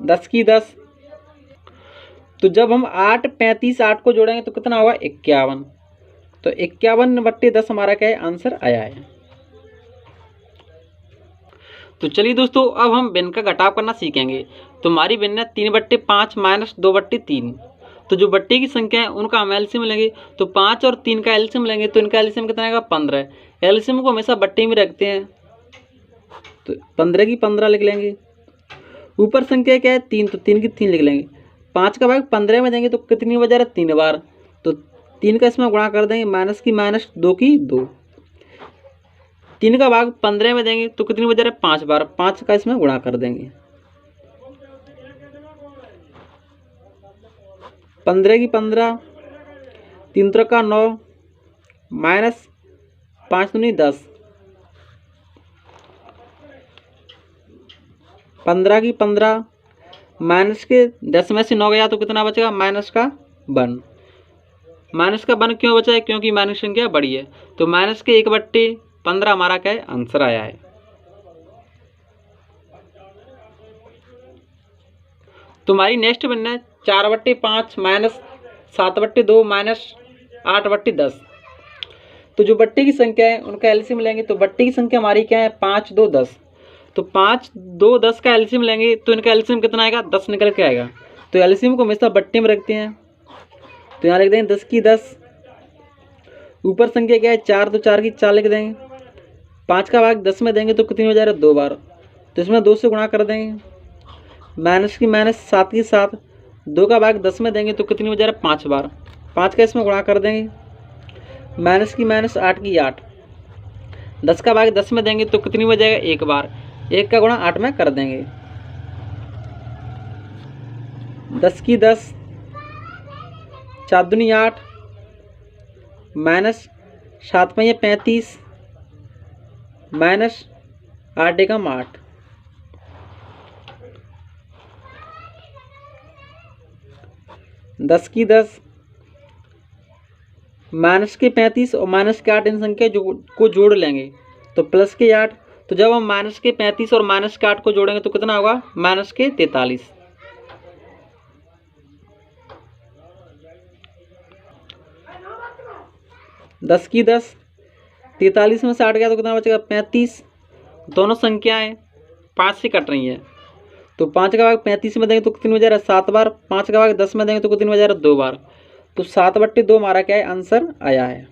10 की 10। तो जब हम 8, 35, 8 को जोड़ेंगे तो कितना होगा, 51। तो 51/10 हमारा क्या है, आंसर आया है। तो चलिए दोस्तों अब हम भिन्न का घटाव करना सीखेंगे। तो हमारी भिन्न है 3/5 - 2/3। तो जो बट्टी की संख्या है उनका हम एलसीएम लेंगे। तो 5 और 3 का एलसीएम लेंगे तो इनका एलसीएम कितना आएगा, 15। एलसीएम को हमेशा बट्टी में रखते हैं। तो 15 की 15 लिख लेंगे। ऊपर संख्या क्या है 3, तो 3 की 3 लिख लेंगे। 5 का भाग 15 में देंगे तो कितनी बजा रहा है, 3 बार, तो 3 का इसमें गुणा कर देंगे। माइनस की माइनस, 2 की 2, 3 का भाग 15 में देंगे तो कितनी बजा रहा है, 5 बार, 5 का इसमें गुणा कर देंगे। 15 की 15, 3 त्रिका 9, माइनस 5 दूनी 10, 15 की 15, माइनस के 10 में से 9 गया तो कितना बचेगा, माइनस का 1। माइनस का 1 क्यों बचा है, क्योंकि माइनस संख्या बड़ी है। तो माइनस के 1/15 हमारा क्या है, आंसर आया है। तो हमारी नेक्स्ट बनना है 4/5 माइनस 7/2 माइनस 8/10। तो जो बट्टे की संख्या है उनका एलसीएम लेंगे तो बट्टे की संख्या हमारी क्या है 5, 2, 10। तो 5, 2, 10 का एलसीएम लेंगे तो इनका एलसीएम कितना आएगा 10 निकल के आएगा। तो एलसीएम को हमेशा बट्टे में रखते हैं, तो यहाँ लिख देंगे 10 की 10। ऊपर संख्या क्या है 4, तो 4 की 4 लिख देंगे। 5 का भाग 10 में देंगे तो कितनी हो जाएगा 2 बार, तो इसमें 2 से गुणा कर देंगे। माइनस की माइनस 7 की 7, 2 का भाग 10 में देंगे तो कितनी हो जाएगा 5 बार, 5 का इसमें गुणा कर देंगे। माइनस की माइनस 8 की 8, 10 का भाग 10 में देंगे तो कितनी हो जाएगा 1 बार, 1 का गुणा 8 में कर देंगे। 10 की 10, 4 दूनी 8, माइनस 7 में 35, माइनस 8 एकम 8। दस की 10, माइनस के 35 और माइनस के 8 इन संख्या को जोड़ लेंगे तो प्लस के 8। तो जब हम माइनस के 35 और माइनस के 8 को जोड़ेंगे तो कितना होगा माइनस के 43। दस की 10, 43 में से 8 गया तो कितना बचेगा 35। दोनों संख्याएं 5 से कट रही हैं, तो 5 का भाग 35 में देंगे तो कितनी हो जाएगा 7 बार, 5 का भाग 10 में देंगे तो कितनी हो जाएगा 2 बार। तो 7/2 हमारा क्या है आंसर आया है।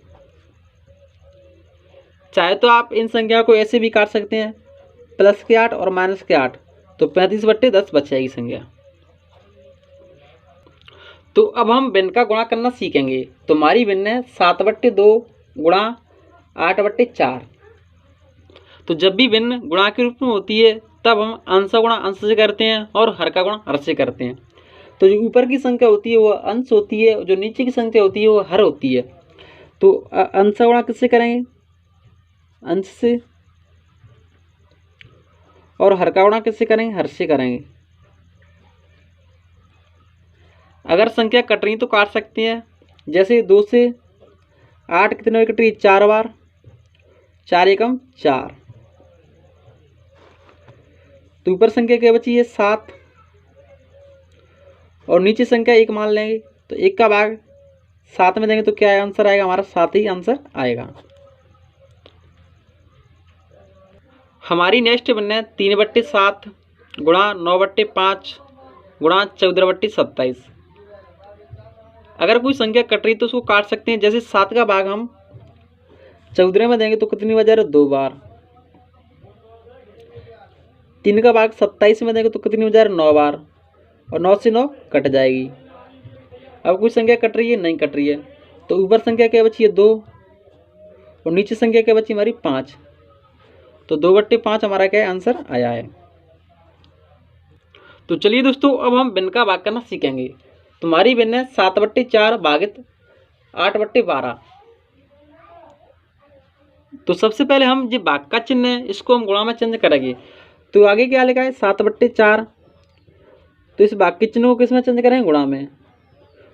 चाहे तो आप इन संख्या को ऐसे भी काट सकते हैं, प्लस के 8 और माइनस के 8, तो 35/10 बच जाएगी संख्या। तो अब हम भिन्न का गुणा करना सीखेंगे। तो हमारी भिन्न है 7/2 गुणा 8/4। तो जब भी भिन्न गुणा के रूप में होती है तब हम अंश गुणा अंश से करते हैं और हर का गुणा हर से करते हैं। तो जो ऊपर की संख्या होती है वो अंश होती है, जो नीचे की संख्या होती है वो हर होती है। तो अंश गुणा किससे करेंगे अंश से, और हर का गुणा किससे करेंगे हर से करेंगे। अगर संख्या कट रही तो काट सकते हैं, जैसे 2 से 8 कितने कट रही 4 बार, 4 एकम 4। तो ऊपर संख्या क्या बची है 7 और नीचे संख्या 1 मान लेंगे, तो 1 का भाग 7 में देंगे तो क्या आंसर आएगा हमारा 7 ही आंसर आएगा। हमारी नेक्स्ट बनना है 3/7 गुणा 9/5 गुणा 14/27। अगर कोई संख्या कट रही तो उसको काट सकते हैं, जैसे 7 का भाग हम 14 में देंगे तो कितनी हो जाएगा 2 बार, 3 का भाग 27 में देंगे तो कितनी हो जाएगा 9 बार, और 9 से 9 कट जाएगी। अब कोई संख्या कट रही है नहीं कट रही है, तो ऊपर संख्या क्या बची है 2 और नीचे संख्या क्या बची हमारी 5, तो 2/5 हमारा क्या आंसर आया है। तो चलिए दोस्तों अब हम भिन्न का भाग करना सीखेंगे। तुम्हारी भिन्न है 7/4 भागित 8/12। तो सबसे पहले हम जो भाग का चिन्ह है इसको हम गुणा में चेंज करेंगे। तो आगे क्या लिखा है 7/4, तो इस भाग के चिन्ह को किस में चेंज करेंगे गुणा में।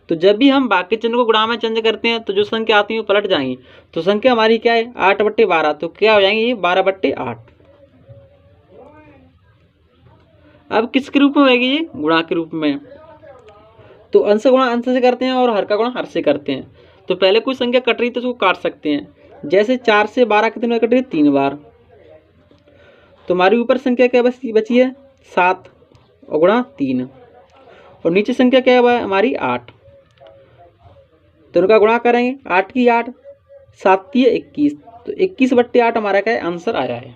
तो जब भी हम भाग के चिन्ह को गुणा में चेंज करते हैं तो जो संख्या आती है वो पलट जाएंगी। तो संख्या हमारी क्या है 8/12, तो क्या हो जाएंगे ये 12/8। अब किसके रूप में होगी ये गुणा के रूप में। तो अंश गुणा अंश से करते हैं और हर का गुणा हर से करते हैं। तो पहले कोई संख्या कट रही तो उसको काट सकते हैं, जैसे 4 से 12 कितने कट रही है 3 बार। तो हमारी ऊपर संख्या क्या बची है 7 और गुणा 3, और नीचे संख्या क्या है हमारी 8। तो इनका गुणा करेंगे 8 की 8, 7 की 21, तो 21/8 हमारा क्या है आंसर आया है।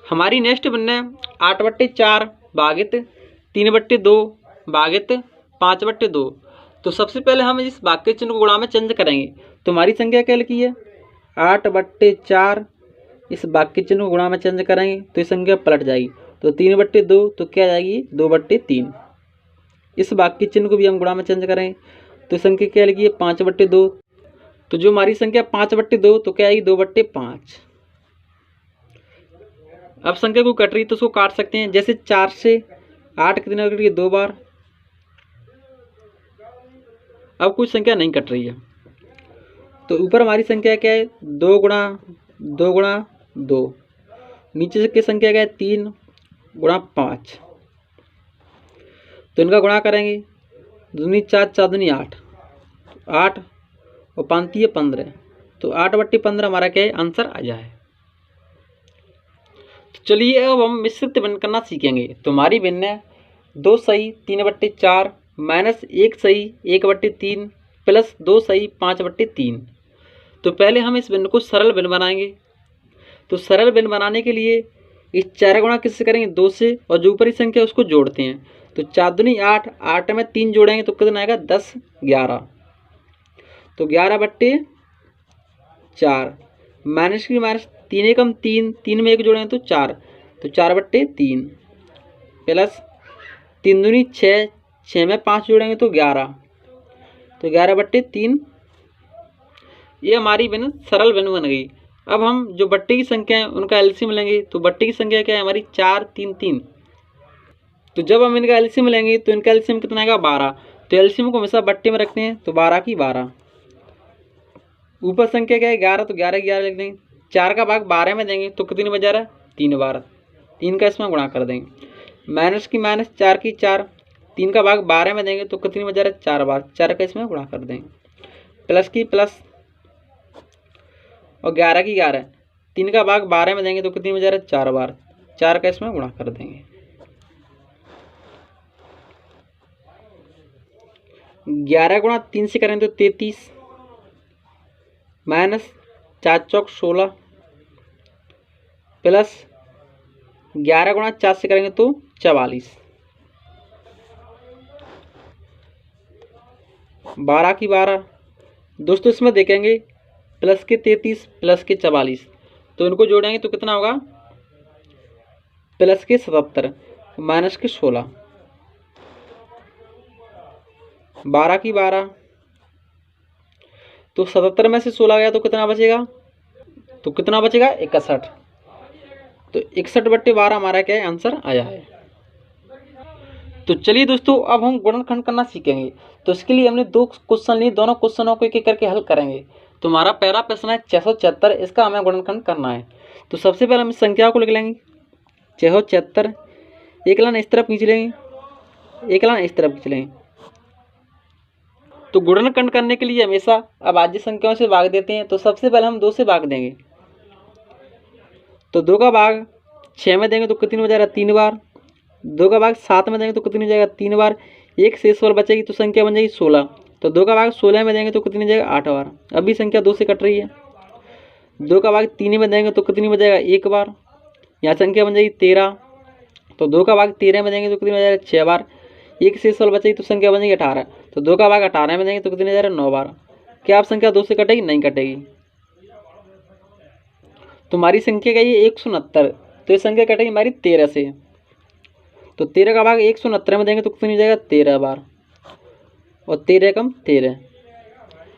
हमारी नेक्स्ट बनना है 8/4 भागित 3/2 भागित 5/2। तो सबसे पहले हम इस भाग के चिन्ह को गुणा में चेंज करेंगे। तो हमारी संख्या क्या लिखी है 8/4, इस भाग के चिन्ह को गुणा में चेंज करेंगे तो ये संख्या पलट जाएगी। तो 3/2 तो क्या जाएगी 2/3। इस भाग के चिन्ह को भी हम गुणा में चेंज करेंगे तो संख्या क्या लिखी है 5/2। तो जो हमारी संख्या 5/2 तो क्या आएगी 2/5। अब संख्या को कट रही तो उसको काट सकते हैं, जैसे 4 से 8 कितने कट रही है 2 बार। अब कुछ संख्या नहीं कट रही है, तो ऊपर हमारी संख्या क्या है 2 गुणा 2 गुणा 2, नीचे की संख्या क्या है 3 गुणा 5। तो इनका गुणा करेंगे, दूनी 4, 4 दूनी 8, 8 और 5 है 15, तो 8/15 हमारा क्या है आंसर आ जाए। तो चलिए अब हम मिश्रित भिन्न करना सीखेंगे। तो हमारी भिन्न है 2 सही 3/4 माइनस 1 सही 1/3 प्लस 2 सही 5/3। तो पहले हम इस भिन्न को सरल भिन्न बनाएंगे। तो सरल भिन्न बनाने के लिए इस 4 गुणा किससे करेंगे 2 से, और जो ऊपरी संख्या है उसको जोड़ते हैं। तो 4 दूनी 8, 8 में 3 जोड़ेंगे तो कितना आएगा 10, 11। तो 11/4 माइनस की माइनस 3 एकम 3, 3 में 1 जोड़ेंगे तो 4, तो 4/3 प्लस 3 दूनी 6, 6 में 5 जोड़ेंगे तो 11, तो 11/3। ये हमारी भिन्न सरल भिन्न बन गई। अब हम जो बट्टे की संख्या है उनका एलसीएम लेंगे। तो बट्टे की संख्या क्या है हमारी 4, 3, 3। तो जब हम इनका एलसीएम लेंगे तो इनका एलसीएम कितना आएगा 12। तो एलसीएम को हमेशा बट्टे में रखते हैं, तो 12 की 12। ऊपर संख्या क्या है 11, तो 11 की 11 लिख देंगे। 4 का भाग 12 में देंगे तो कितनी बजा रहा है 3 बार, 3 का इसमें गुणा कर देंगे। माइनस की माइनस 4 की 4, 3 का भाग 12 में देंगे तो कितनी बजा रहा है 4 बार, 4 का इसमें गुणा कर देंगे। प्लस की प्लस और 11 की 11, 3 का भाग 12 में देंगे तो कितनी बजा रहा है 4 बार, 4 का इसमें गुणा कर देंगे। 11 गुणा 3 से करेंगे तो 33 माइनस 4 चौक 16 प्लस 11 गुणा 4 से करेंगे तो 44, 12 की 12। दोस्तों इसमें देखेंगे प्लस के 33 प्लस के 44, तो इनको जोड़ेंगे तो कितना होगा प्लस के 77 माइनस के 16, 12 की 12। तो 77 में से 16 गया तो कितना बचेगा, तो कितना बचेगा 61। तो 61/12 हमारा क्या है आंसर आया है। तो चलिए दोस्तों अब हम गुणनखंड करना सीखेंगे। तो इसके लिए हमने 2 क्वेश्चन लिए, दोनों क्वेश्चनों को एक एक करके हल करेंगे। तो हमारा पहला प्रश्न है 676, इसका हमें गुणनखंड करना है। तो सबसे पहले हम इस संख्या को लिख लेंगे 676, एक लाइन इस तरफ खींच लेंगे, एक लाइन इस तरफ खींच लेंगे। तो गुणनखंड करने के लिए हमेशा अभाज्य संख्याओं से भाग देते हैं। तो सबसे पहले हम 2 से भाग देंगे। तो 2 का भाग 6 में देंगे तो कितनी हो जाएगा 3 बार, 2 का भाग 7 में देंगे तो कितनी हो जाएगा 3 बार, एक शेष और बचेगी तो संख्या बन जाएगी 16। तो 2 का भाग 16 में देंगे तो कितनी हो जाएगा 8 बार। अभी संख्या 2 से कट रही है। 2 का भाग 3 में देंगे तो कितनी हो जाएगा 1 बार, यहाँ संख्या बन जाएगी 13। तो 2 का भाग 13 में देंगे तो कितनी हो जाएगा 6 बार, एक शेष और बचेगी तो संख्या बन जाएगी 18। तो 2 का भाग 18 में देंगे तो कितनी हो जाएगा 9 बार। क्या आप संख्या 2 से कटेगी, नहीं कटेगी। तो हमारी संख्या क्या है 169, तो ये संख्या कटेगी हमारी 13 से। तो 13 का भाग 169 में देंगे तो कितनी हो जाएगा 13 बार, और 13 कम 13।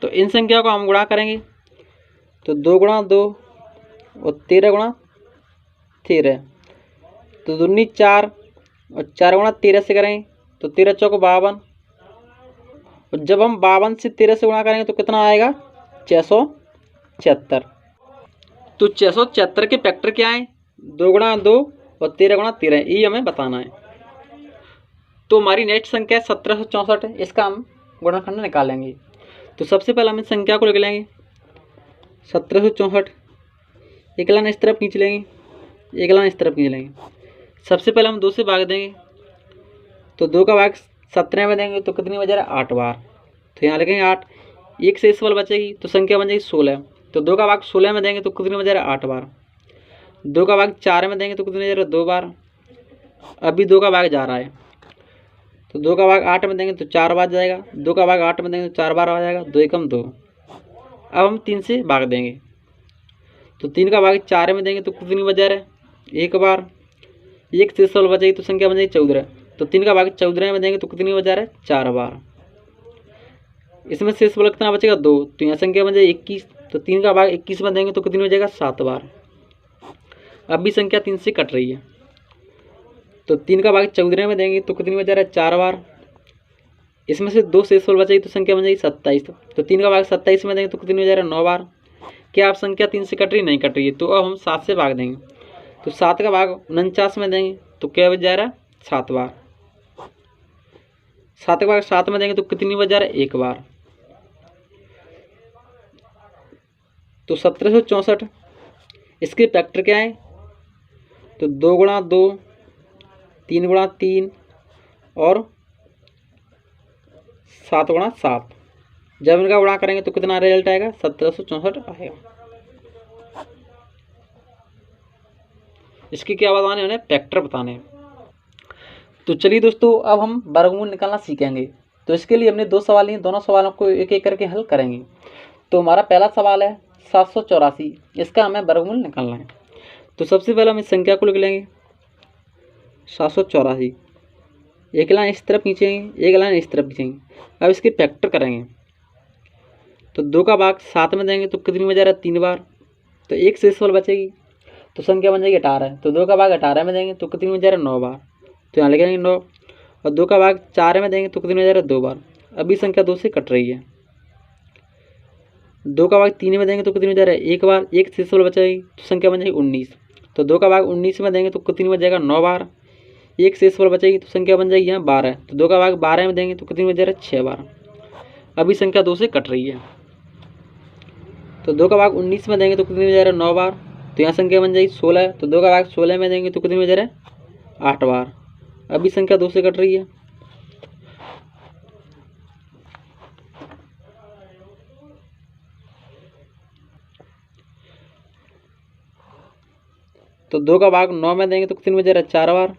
तो इन संख्या को हम गुणा करेंगे। तो 2 गुणा 2 और 13 गुणा 13, तो दूनी 4 और 4 गुणा 13 से करेंगे तो 13 चौक 52, और जब हम 52 से 13 से गुणा करेंगे तो कितना आएगा 676। तो 676 के फैक्टर क्या है 2 गुणा 2 और 13 गुणा 13, ये हमें बताना है। तो हमारी नेक्स्ट संख्या है 1764, इसका हम गुणनखंड निकालेंगे। तो सबसे पहले हम इस संख्या को लिख लेंगे 1764, एक लाइन इस तरफ खींच लेंगे, एक लाइन इस तरफ खींच लेंगे। सबसे पहले हम 2 से भाग देंगे। तो 2 का भाग 17 में देंगे तो कितनी बजा रहा है 8 बार। तो यहाँ लिखेंगे 8, एक शेष वाल बचेगी तो संख्या बन जाएगी 16। तो 2 का भाग 16 में देंगे तो कितनी बजा रहा है 8 बार। 2 का भाग 4 में देंगे तो कितनी बजा रहा है 2 बार। अभी 2 का भाग जा रहा है। तो 2 का भाग 8 में देंगे तो 4 बार जाएगा, 2 का भाग 8 में देंगे तो 4 बार आ जाएगा, 2 एकम 2। अब हम 3 से भाग देंगे। तो 3 का भाग 4 में देंगे तो कितनी बजा रहा है 1 बार, एक शेष वाल बचेगी तो संख्या बन जाएगी 14। तो 3 का भाग 14 में देंगे तो कितनी बजा रहा है 4 बार। इसमें शेष वाला कितना बचेगा 2, तो यहाँ संख्या बन जाएगी 21। तो 3 का भाग 21 में देंगे तो कितनी हो जाएगा 7 बार। अब भी संख्या 3 से कट रही है। तो 3 का भाग 14 में देंगे तो कितनी बजा रहा है 4 बार। इसमें से 2 शेष वाल बचेगी तो संख्या बन जाएगी 27। तो 3 का भाग 27 में देंगे तो कितनी हो जा रहा है 9 बार। क्या आप संख्या 3 से कट रही, नहीं कट रही है। तो अब हम 7 से भाग देंगे। तो 7 का भाग 49 में देंगे तो क्या बच जा रहा है 7 बार। 7 का भाग 7 में देंगे तो कितनी बार जा रहा है, एक बार। तो 1764। इसके फैक्टर क्या है, तो 2 गुणा 2, 3 गुणा 3 और 7 गुणा 7। जब इनका गुणा करेंगे तो कितना रिजल्ट आएगा, 1764 आएगा। इसकी क्या बताने, उन्हें फैक्टर बताने हैं। तो चलिए दोस्तों, अब हम वर्गमूल निकालना सीखेंगे। तो इसके लिए हमने 2 सवाल लिए, दोनों सवालों को एक एक करके हल करेंगे। तो हमारा पहला सवाल है 784, इसका हमें वर्गमूल निकालना है। तो सबसे पहले हम इस संख्या को लिख लेंगे 784। एक लाइन इस तरफ खींचेंगे, एक लाइन इस तरफ खींचेंगे। अब इसके फैक्टर करेंगे। तो 2 का भाग 7 में देंगे तो कितनी बार, 3 बार। तो एक शेषफल बचेगी, तो संख्या बन जाएगी 18। तो 2 का भाग 18 में देंगे तो कितनी बार, 9 बार। तो यहाँ लिखेंगे 9। और 2 का भाग 4 में देंगे तो कितनी बार, 2 बार। अभी संख्या 2 से कट रही है। 2 का भाग 3 में देंगे तो कितनी बार, एक बार। एक शेषफल बचेगी तो संख्या बन जाएगी 19। तो 2 का भाग 19 में देंगे तो कितनी बार जाएगा, 9 बार। एक शेषफल बचेगी तो संख्या बन जाएगी यहाँ 12। तो 2 का भाग 12 में देंगे तो कितनी बार, 6 बार। अभी संख्या 2 से कट रही है। तो 2 का भाग 19 में देंगे तो कितनी बार, 9 बार। तो यहाँ संख्या बन जाएगी 16। तो 2 का भाग 16 में देंगे तो कितनी बार, 8 बार। अभी संख्या 2 से कट रही है। तो 2 का भाग 9 में देंगे तो कितनी बार, 4 बार।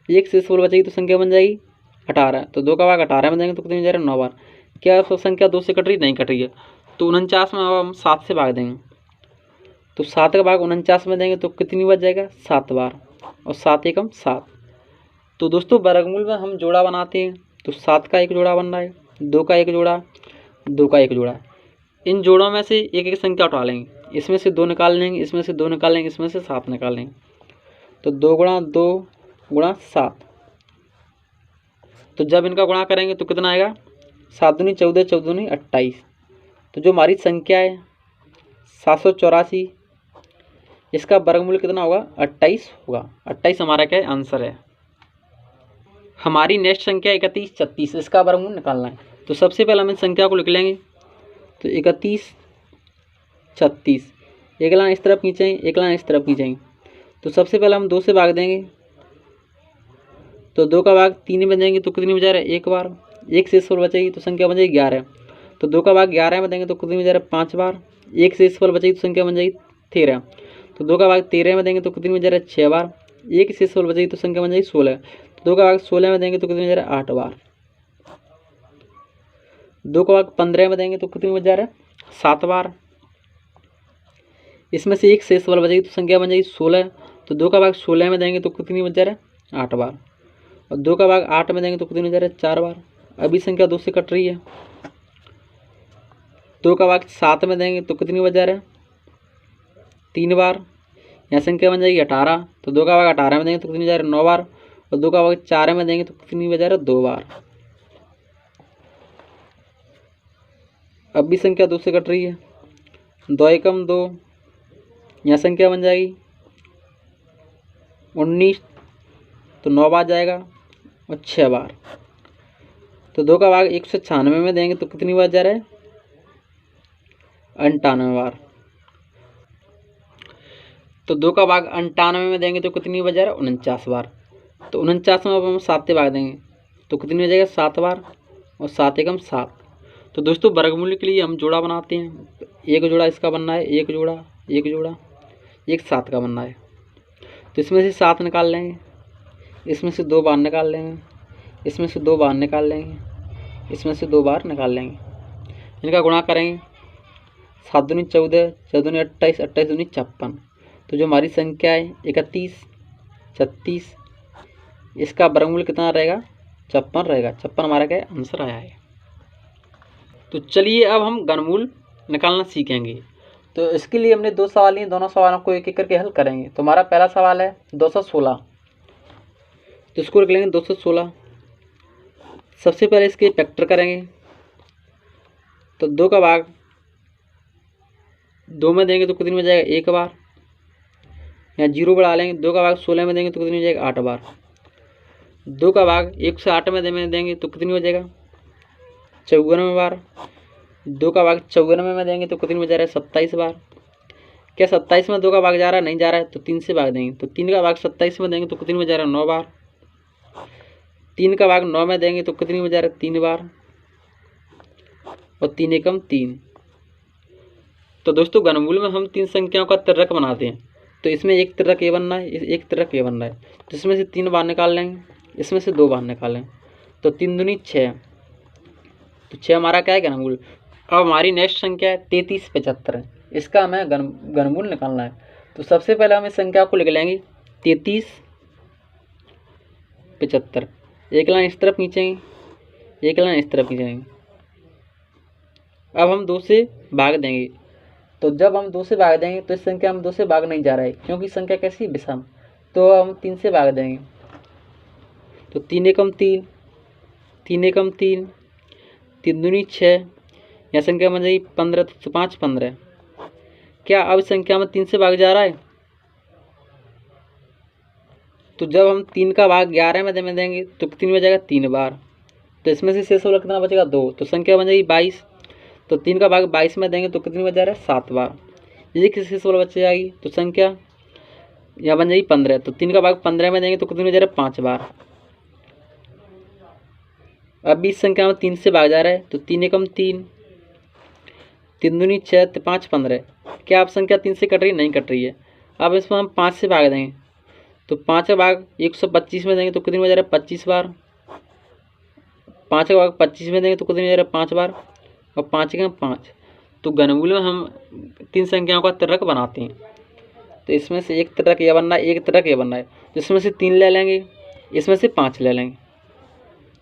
एक शेषफल बचेगी तो संख्या बन जाएगी 18। तो 2 का भाग 18 में देंगे तो कितनी बार, 9 बार। क्या संख्या 2 से कट रही, नहीं कट रही है। तो 49 में अब हम 7 से भाग देंगे। तो 7 का भाग 49 में देंगे तो कितनी बार जाएगा, 7 बार। और 7 एकम 7। तो दोस्तों वर्गमूल में हम जोड़ा बनाते हैं। तो 7 का एक जोड़ा बन रहा है, 2 का एक जोड़ा, 2 का एक जोड़ा। इन जोड़ों में से एक एक संख्या उठा लेंगे। इसमें से 2 निकाल लेंगे, इसमें से 2 निकाल लेंगे, इसमें से 7 निकाल लेंगे। तो 2 गुणा 2 गुणा 7। तो जब इनका गुणा करेंगे तो कितना आएगा, 7 दूनी 14, 14 दूनी 28। तो जो हमारी संख्या है 784, इसका वर्गमूल कितना होगा, 28 होगा। 28 हमारा क्या है, आंसर है। हमारी नेक्स्ट संख्या 31 36, इसका वर्गमूल निकालना है। तो सबसे पहले हम इस संख्या को लिख लेंगे। तो 31 36, एक लाइन इस तरफ खींचेंगे, एक लाइन इस तरफ खींचेंगे। तो सबसे पहले हम 2 से भाग देंगे। तो 2 का भाग 3 में देंगे तो कितनी बचा रहा है, एक बार। एक शेषफल बचेगी तो संख्या बन जाएगी 11। तो 2 का भाग 11 में देंगे तो कितनी बचा रहा है, 5 बार। एक शेषफल बचेगी तो संख्या बन जाएगी 13। तो 2 का भाग 13 में देंगे तो कितनी बचा रहा है, 6 बार। एक शेषफल बचेगी तो संख्या बन जाएगी 16। तो 2 का भाग 16 में देंगे तो कितनी बचा रहा है, 8 बार। 2 का भाग 15 में देंगे तो कितनी बचा रहा है, 7 बार। इसमें से एक शेषफल बचेगी तो संख्या बन जाएगी 16। तो 2 का भाग 16 में देंगे तो कितनी बचा रहा है, 8 बार। और 2 का भाग 8 में देंगे तो कितनी बचा रहा है, 4 बार। अभी संख्या 2 से कट रही है। 2 का भाग 7 में देंगे तो कितनी बचा रहा है, 3 बार। यहाँ संख्या बन जाएगी 18। तो 2 का भाग 18 में देंगे तो कितनी बचा रहा है, 9 बार। और 2 का भाग 4 में देंगे तो कितनी बचा रहा है, 2 बार। अब भी संख्या 2 से कट रही है। 2 एकम 2, यहाँ संख्या बन जाएगी 19। तो 9 बार जाएगा और 6 बार। तो 2 का भाग 196 में देंगे तो कितनी बार जा रहा है, 98 बार। तो 2 का भाग 98 में देंगे तो कितनी बार जा रहा है, 49 बार। तो 49 में अब हम 7 से भाग देंगे तो कितनी हो जाएगा, 7 बार। और 7 एकम 7। तो दोस्तों वर्गमूल के लिए हम जोड़ा बनाते हैं। एक जोड़ा इसका बनना है, एक जोड़ा, एक जोड़ा, एक 7 का बनना है। तो इसमें से 7 निकाल लेंगे, इसमें से 2 बार निकाल लेंगे, इसमें से 2 बार निकाल लेंगे, इसमें से 2 बार निकाल लेंगे। इनका गुणा करेंगे। 7 दूनी 14, 14 दूनी 28, 28 दूनी 56। तो जो हमारी संख्या है 31 36, इसका वर्गमूल कितना रहेगा, 56 रहेगा। 56 हमारा क्या आंसर आया है। तो चलिए अब हम घनमूल निकालना सीखेंगे। तो इसके लिए हमने 2 सवाल लिए, दोनों सवालों को एक एक करके हल करेंगे। तो हमारा पहला सवाल है 216। तो इसको लिख लेंगे 216। सबसे पहले इसके फैक्टर करेंगे। तो 2 का भाग 2 में देंगे तो कितनी में जाएगा, 1 बार। यहाँ 0 बढ़ा लेंगे। 2 का भाग 16 में देंगे तो कितनी हो जाएगा, 8 बार। 2 का भाग 108 में देंगे तो कितनी हो जाएगा 94 बार। 2 का भाग 94 में देंगे तो कितनी हो जा रहा है 27 बार। क्या 27 में 2 का भाग जा रहा है, नहीं जा रहा है, तो 3 से भाग देंगे। तो 3 का भाग 27 में देंगे तो कितनी में जा रहा है 9 बार। 3 का भाग 9 में देंगे तो कितनी में जा रहा है 3 बार। और 3 एकम 3। तो दोस्तों घनमूल में हम 3 संख्याओं का त्रिक बनाते हैं। तो इसमें एक त्रिक ये बन रहा है, एक त्रिक ये बन रहा है। तो इसमें से 3 बार निकाल लेंगे, इसमें से 2 बार निकालें। तो 3 दूनी 6। तो 6 हमारा क्या है घनमूल। अब हमारी नेक्स्ट संख्या है 3375। इसका हमें घनमूल निकालना है। तो सबसे पहले हम इस संख्या को लिख लेंगे 3375। एक लाइन इस तरफ खींचेंगे, एक लाइन इस तरफ खींचेंगे। अब हम 2 से भाग देंगे। तो जब हम 2 से भाग देंगे तो इस संख्या हम 2 से भाग नहीं जा रहा है, क्योंकि संख्या कैसी विषम। तो हम 3 से भाग देंगे। तो 3 एकम 3, 3 एकम 3, 3 दूनी 6। यह संख्या बन जाएगी 15, तो 5 15। क्या अब संख्या में 3 से भाग जा रहा है। तो जब हम 3 का भाग 11 में देंगे तो कितनी में जाएगा 3 बार। तो इसमें से शेष वाला कितना बचेगा 2। तो संख्या बन जाएगी 22। तो 3 का भाग 22 में देंगे तो कितनी में जा रहा है 7 बार। ये किस शेष वाला बच जाएगी। तो संख्या यह बन जाएगी 15। तो 3 का भाग 15 में देंगे तो कितनी में जा रहा है 5 बार। अब इस संख्या में 3 से भाग जा रहा है। तो 3 एकम 3, 3 दूनी 6, तो 5 15। क्या आप संख्या 3 से कट रही है, नहीं कट रही है। अब इसमें हम 5 से भाग देंगे। तो 5 का भाग 125 में देंगे तो कितनी में जा रहा है 25 बार। 5 का भाग 25 में देंगे तो कितनी में जा रहा है 5 बार। और 5 का 5। तो घनमूल में हम 3 संख्याओं का त्रिक बनाते हैं। तो इसमें से एक त्रिक यह बन रहा है, एक त्रिक यह बन रहा है। तो इसमें से 3 ले लेंगे, इसमें से 5 ले लेंगे।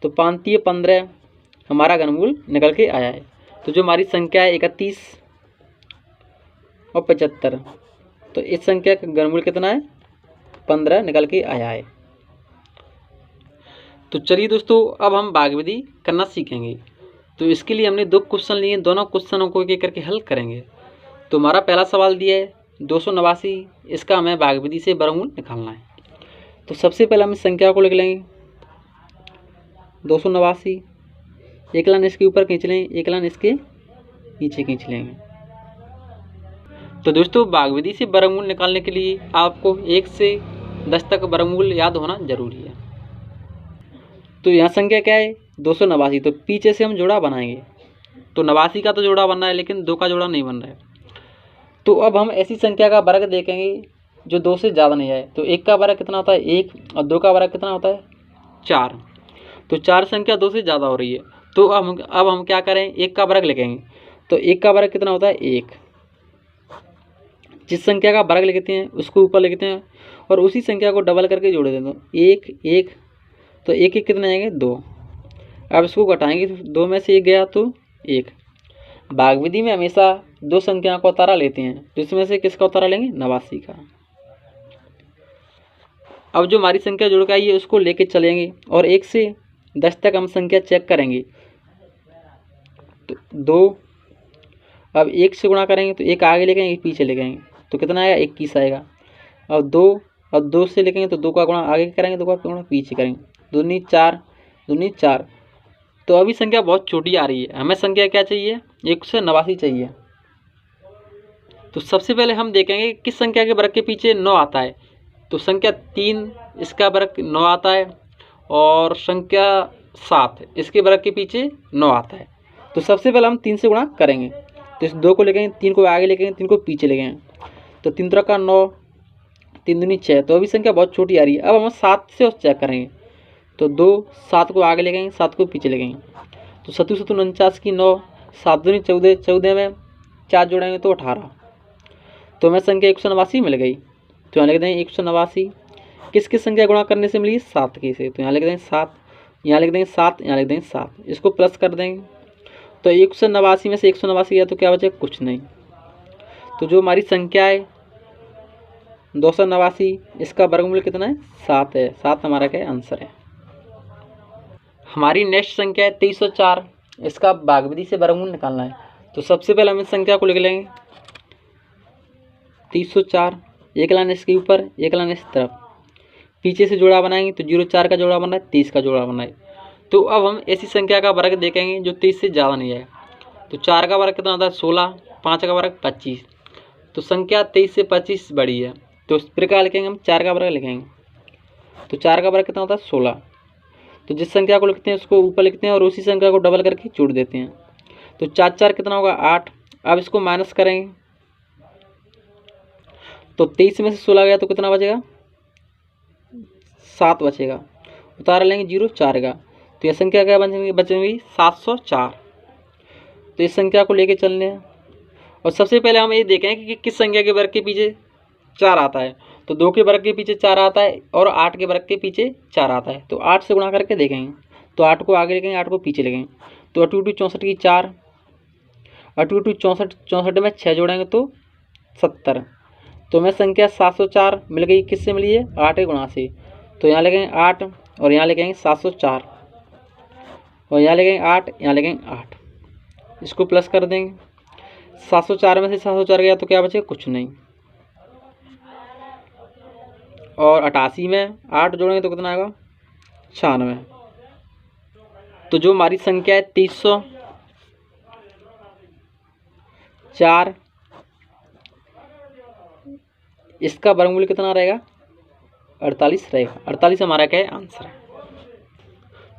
तो 5 3 15 हमारा घनमूल निकल के आया है। तो जो हमारी संख्या है 31 और 75। तो इस संख्या का घनमूल कितना है 15 निकल के आया है। तो चलिए दोस्तों अब हम भाग विधि करना सीखेंगे। तो इसके लिए हमने 2 क्वेश्चन लिए, दोनों क्वेश्चनों को एक एक करके हल करेंगे। तो हमारा पहला सवाल दिया है 289। इसका हमें भाग विधि से वर्गमूल निकालना है। तो सबसे पहले हम इस संख्या को लिख लेंगे 289। एक लाइन इसके ऊपर खींच लेंगे, एक लाइन इसके नीचे खींच लेंगे। तो दोस्तों भाग विधि से वर्गमूल निकालने के लिए आपको 1 से 10 तक वर्गमूल याद होना जरूरी है। तो यहाँ संख्या क्या है 289। तो पीछे से हम जोड़ा बनाएंगे। तो 89 का तो जोड़ा बनना है, लेकिन 2 का जोड़ा नहीं बन रहा है। तो अब हम ऐसी संख्या का वर्ग देखेंगे जो 2 से ज़्यादा नहीं है। तो 1 का वर्ग कितना होता है 1, और 2 का वर्ग कितना होता है 4। तो 4 संख्या 2 से ज़्यादा हो रही है। तो अब हम क्या करें 1 का वर्ग लिखेंगे। तो 1 का वर्ग कितना होता है 1। जिस संख्या का वर्ग लिखते हैं उसको ऊपर लिखते हैं और उसी संख्या को डबल करके जोड़ देते हैं। 1 1, तो 1 1 कितने आएंगे 2। अब इसको घटाएंगे तो 2 में से 1 गया तो 1। भाग विधि में हमेशा 2 संख्याओं का उतारा लेते हैं। तो इसमें से किसका उतारा लेंगे 89 का। अब जो हमारी संख्या जुड़ के आई है उसको लेके चलेंगे और 1 से 10 तक हम संख्या चेक करेंगे। तो 2, अब 1 से गुणा करेंगे तो 1 आगे लेके पीछे लेके तो कितना आएगा 21 आएगा। अब 2, अब 2 से लेकेंगे तो 2 का गुणा आगे करेंगे, 2 का गुणा पीछे करेंगे। 2 दूनी 4, 2 दूनी 4। तो अभी संख्या बहुत छोटी आ रही है। हमें संख्या क्या चाहिए 189 चाहिए। तो सबसे पहले हम देखेंगे किस संख्या के वर्ग के पीछे 9 आता है। तो संख्या 3 इसका वर्ग 9 आता है और संख्या 7 इसके वर्ग के पीछे 9 आता है। तो सबसे पहले हम 3 से गुणा करेंगे। तो इस 2 को लेंगे, 3 को आगे लेंगे, 3 को पीछे लेंगे। तो 3 3 का 9, 3 दूनी 6। तो अभी संख्या बहुत छोटी आ रही है। अब हम 7 से चेक करेंगे। तो 2 7 को आगे लेंगे, 7 को पीछे लेंगे। तो 7 7 49 की 9, 7 दूनी 14, 14 में 4 जोड़ेंगे तो 18। तो हमें संख्या 189 मिल गई। तो यहाँ लिख देंगे 189 किस किस संख्या गुणा करने से मिली 7 की से। तो यहाँ लिख देंगे 7, यहाँ लिख देंगे 7, यहाँ लिख देंगे 7। इसको प्लस कर देंगे। तो 189 में से 189 गया तो क्या बचे कुछ नहीं। तो जो हमारी संख्या है 289 इसका वर्गमूल कितना है 7 है। 7 हमारा क्या आंसर है। हमारी नेक्स्ट संख्या है 2304। इसका भाग विधि से वर्गमूल निकालना है। तो सबसे पहले हम इस संख्या को लिख लेंगे 2304। एक लाइन इसके ऊपर, एक लाइन इस तरफ। पीछे से जोड़ा बनाएंगे तो 0 4 का जोड़ा बना है, 23 का जोड़ा बना है। तो अब हम ऐसी संख्या का वर्ग देखेंगे जो 23 से ज़्यादा नहीं है। तो 4 का वर्ग कितना होता है 16, 5 का वर्ग 25। तो संख्या 23 से 25 बड़ी है, तो इस प्रकार लिखेंगे हम 4 का वर्ग लिखेंगे। तो 4 का वर्ग कितना होता है 16। तो जिस संख्या को लिखते हैं उसको ऊपर लिखते हैं और उसी संख्या को डबल करके जोड़ देते हैं। तो 4 4 कितना होगा 8। अब इसको माइनस करेंगे तो 23 में से 16 गया तो कितना बचेगा 7 बचेगा। उतार लेंगे 0 4 का, तो यह संख्या क्या बचेंगी 704। तो इस संख्या को लेके चलने हैं और सबसे पहले हम ये देखें कि किस संख्या के वर्ग के पीछे 4 आता है। तो 2 के वर्ग के पीछे 4 आता है और 8 के वर्ग के पीछे 4 आता है। तो 8 से गुणा करके देखेंगे, तो 8 को आगे लिखेंगे 8 को पीछे लिखेंगे। तो 8 × 64 की 4, 8 × 64, 64 में 6 जोड़ेंगे तो 70। तो हमें संख्या 704 मिल गई, किससे मिली है 8 के गुणा से। तो यहाँ लिखेंगे 8 और यहाँ लिखेंगे 704 और यहाँ लिखेंगे 8, यहाँ लिखेंगे 8। इसको प्लस कर देंगे। 704 में से 704 गया तो क्या बचे कुछ नहीं। और 88 में 8 जोड़ेंगे तो कितना आएगा 96। तो जो हमारी संख्या है 304, इसका वर्गमूल कितना रहेगा 48 रहेगा। 48 हमारा क्या है आंसर है।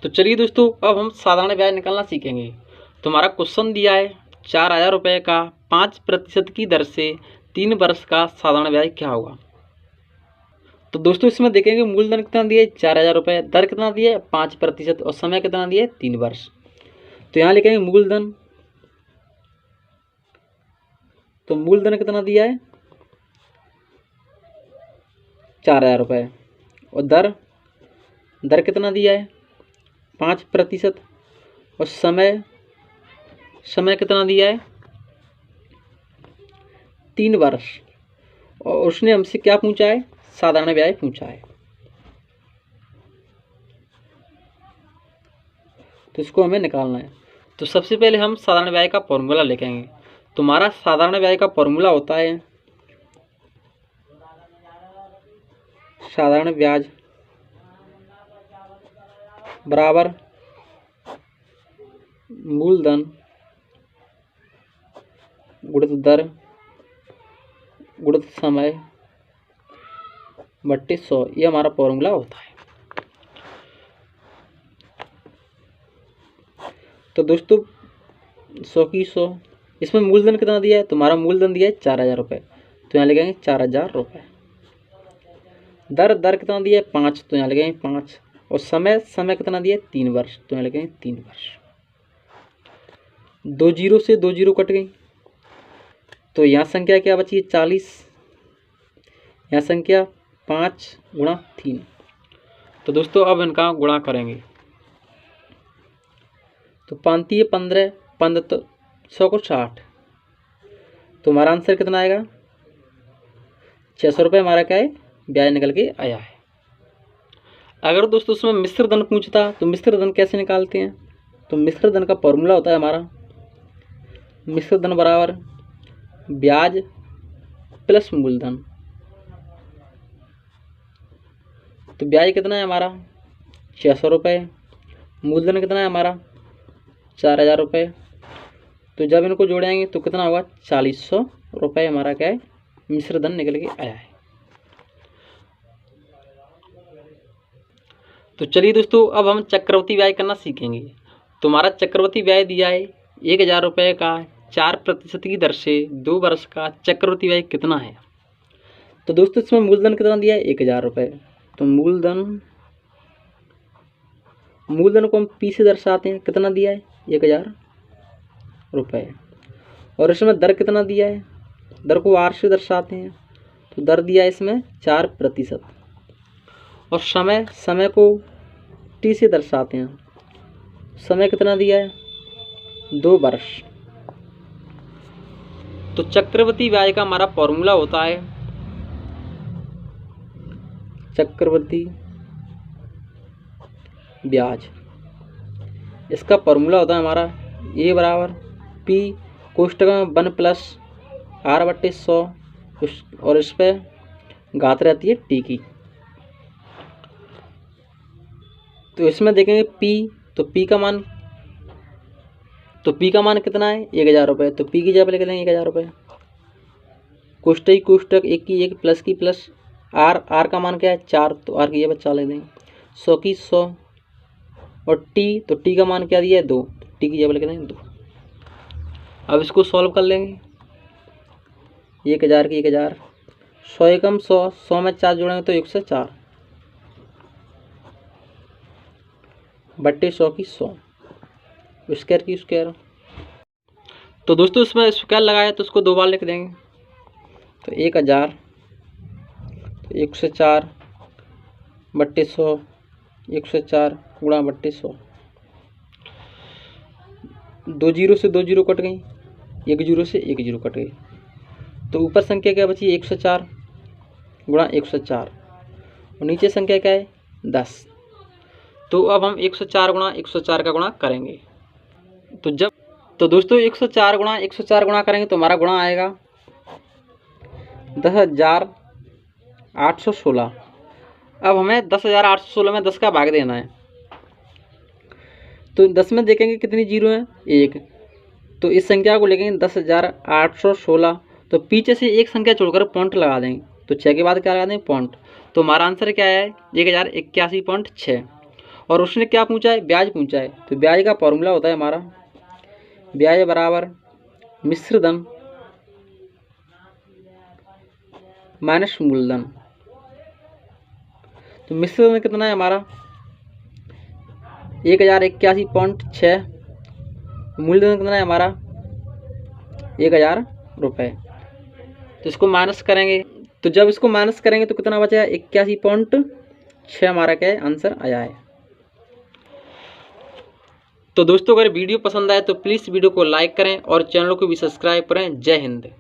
तो चलिए दोस्तों अब हम साधारण ब्याज निकालना सीखेंगे। तो हमारा क्वेश्चन दिया है 4000 रुपये का 5% की दर से 3 वर्ष का साधारण ब्याज क्या होगा। तो दोस्तों इसमें देखेंगे मूलधन कितना दिया है 4000 रुपये, दर कितना दिया है 5% और समय कितना दिया है 3 वर्ष। तो यहाँ लिखेंगे मूलधन, तो मूलधन कितना दिया है 4000 रुपये और दर कितना दिया है 5% और समय कितना दिया है 3 वर्ष। और उसने हमसे क्या पूछा है साधारण ब्याज पूछा है। तो इसको हमें निकालना है। तो सबसे पहले हम साधारण ब्याज का फॉर्मूला लिखेंगे। तो हमारा साधारण ब्याज का फॉर्मूला होता है साधारण ब्याज बराबर मूलधन गुणित दर गुणित समय बट्टे 100। ये हमारा फॉर्मूला होता है। तो दोस्तों 100 की 100, इसमें मूलधन कितना दिया है तो हमारा मूलधन दिया है 4000 रुपये, तो यहाँ लिखेंगे 4000 रुपये। दर कितना दिया है 5, तो यहाँ लिखेंगे 5 और समय कितना दिया है 3 वर्ष, तो यहाँ लिखेंगे 3 वर्ष। 2 जीरो से 2 जीरो कट गई, तो यहाँ संख्या क्या बची है 40, यहाँ संख्या 5 × 3। तो दोस्तों अब इनका गुणा करेंगे। तो 5 × 15, 15 तो 100 को 60, तो हमारा आंसर कितना आएगा 600 रुपये हमारा क्या है ब्याज निकल के आया है। अगर दोस्तों उसमें मिश्र धन पूछता तो मिश्र धन कैसे निकालते हैं। तो मिश्र धन का फॉर्मूला होता है हमारा मिश्र धन बराबर ब्याज प्लस मूलधन। तो ब्याज कितना है हमारा 600 रुपये, मूलधन कितना है हमारा 4000 रुपये। तो जब इनको जोड़ेंगे तो कितना होगा 4000 रुपये हमारा क्या है मिश्र धन निकल के आया है। तो चलिए दोस्तों अब हम चक्रवृद्धि ब्याज करना सीखेंगे। तो हमारा चक्रवृद्धि ब्याज दिया है 1000 रुपये का 4% की दर से 2 वर्ष का चक्रवृद्धि ब्याज कितना है। तो दोस्तों इसमें मूलधन कितना दिया है 1000 रुपये। तो मूलधन को हम पी से दर्शाते हैं, कितना दिया है 1000 रुपये। और इसमें दर कितना दिया है, दर को आर से दर्शाते हैं, तो दर दिया है इसमें 4%। और समय को टी से दर्शाते हैं, समय कितना दिया है 2 वर्ष। तो चक्रवृद्धि ब्याज का हमारा फॉर्मूला होता है चक्रवृद्धि ब्याज, इसका फॉर्मूला होता है हमारा ए बराबर पी कोष्टक में 1 + r/100 और इस पर घात रहती है टी की। तो इसमें देखेंगे पी, तो पी का मान कितना है 1000 रुपये, तो पी की जगह लिख देंगे 1000 रुपये। कोष्टक ही कोष्टक, एक की एक, प्लस की प्लस, आर का मान क्या है 4, तो आर की जगह 4 लिख देंगे। 100 की 100 और टी, तो टी का मान क्या दिया है 2, तो टी की जगह लिख देंगे 2। अब इसको सॉल्व कर लेंगे। 1000 की 1000, 100 एकम 100, 100 में 4 जोड़ेंगे तो 104 बट्टे 100 की 100, स्क्वायर की स्क्वायर। तो दोस्तों इसमें स्क्वायर लगाया तो उसको 2 बार लिख देंगे। तो 1000 तो 104 बट्टे 100, 104 गुणा बट्टे 100। 2 जीरो से 2 जीरो कट गई, 1 जीरो से 1 जीरो कट गई, तो ऊपर संख्या क्या बची 104 गुणा 104 और नीचे संख्या क्या है 10। तो अब हम 104 गुणा 104 का गुणा करेंगे। तो दोस्तों 104 गुणा 104 गुणा करेंगे तो हमारा गुणा आएगा 10,816। अब हमें 10,816 में 10 का भाग देना है। तो 10 में देखेंगे कितनी जीरो हैं 1, तो इस संख्या को लेंगे 10,816, तो पीछे से एक संख्या छोड़कर पॉइंट लगा देंगे, तो 6 के बाद क्या लगा देंगे पॉइंट। तो हमारा आंसर क्या है 1081.6। और उसने क्या पूछा है ब्याज पूछा है, तो ब्याज का फॉर्मूला होता है हमारा ब्याज बराबर मिश्र धन माइनस मूलधन। तो मिश्र धन कितना है हमारा 1081.6, मूलधन कितना है हमारा 1000 रुपये। तो इसको माइनस करेंगे, तो जब इसको माइनस करेंगे तो कितना बचेगा 81.6 हमारा क्या है आंसर आया है। तो दोस्तों अगर वीडियो पसंद आए तो प्लीज़ वीडियो को लाइक करें और चैनल को भी सब्सक्राइब करें। जय हिंद।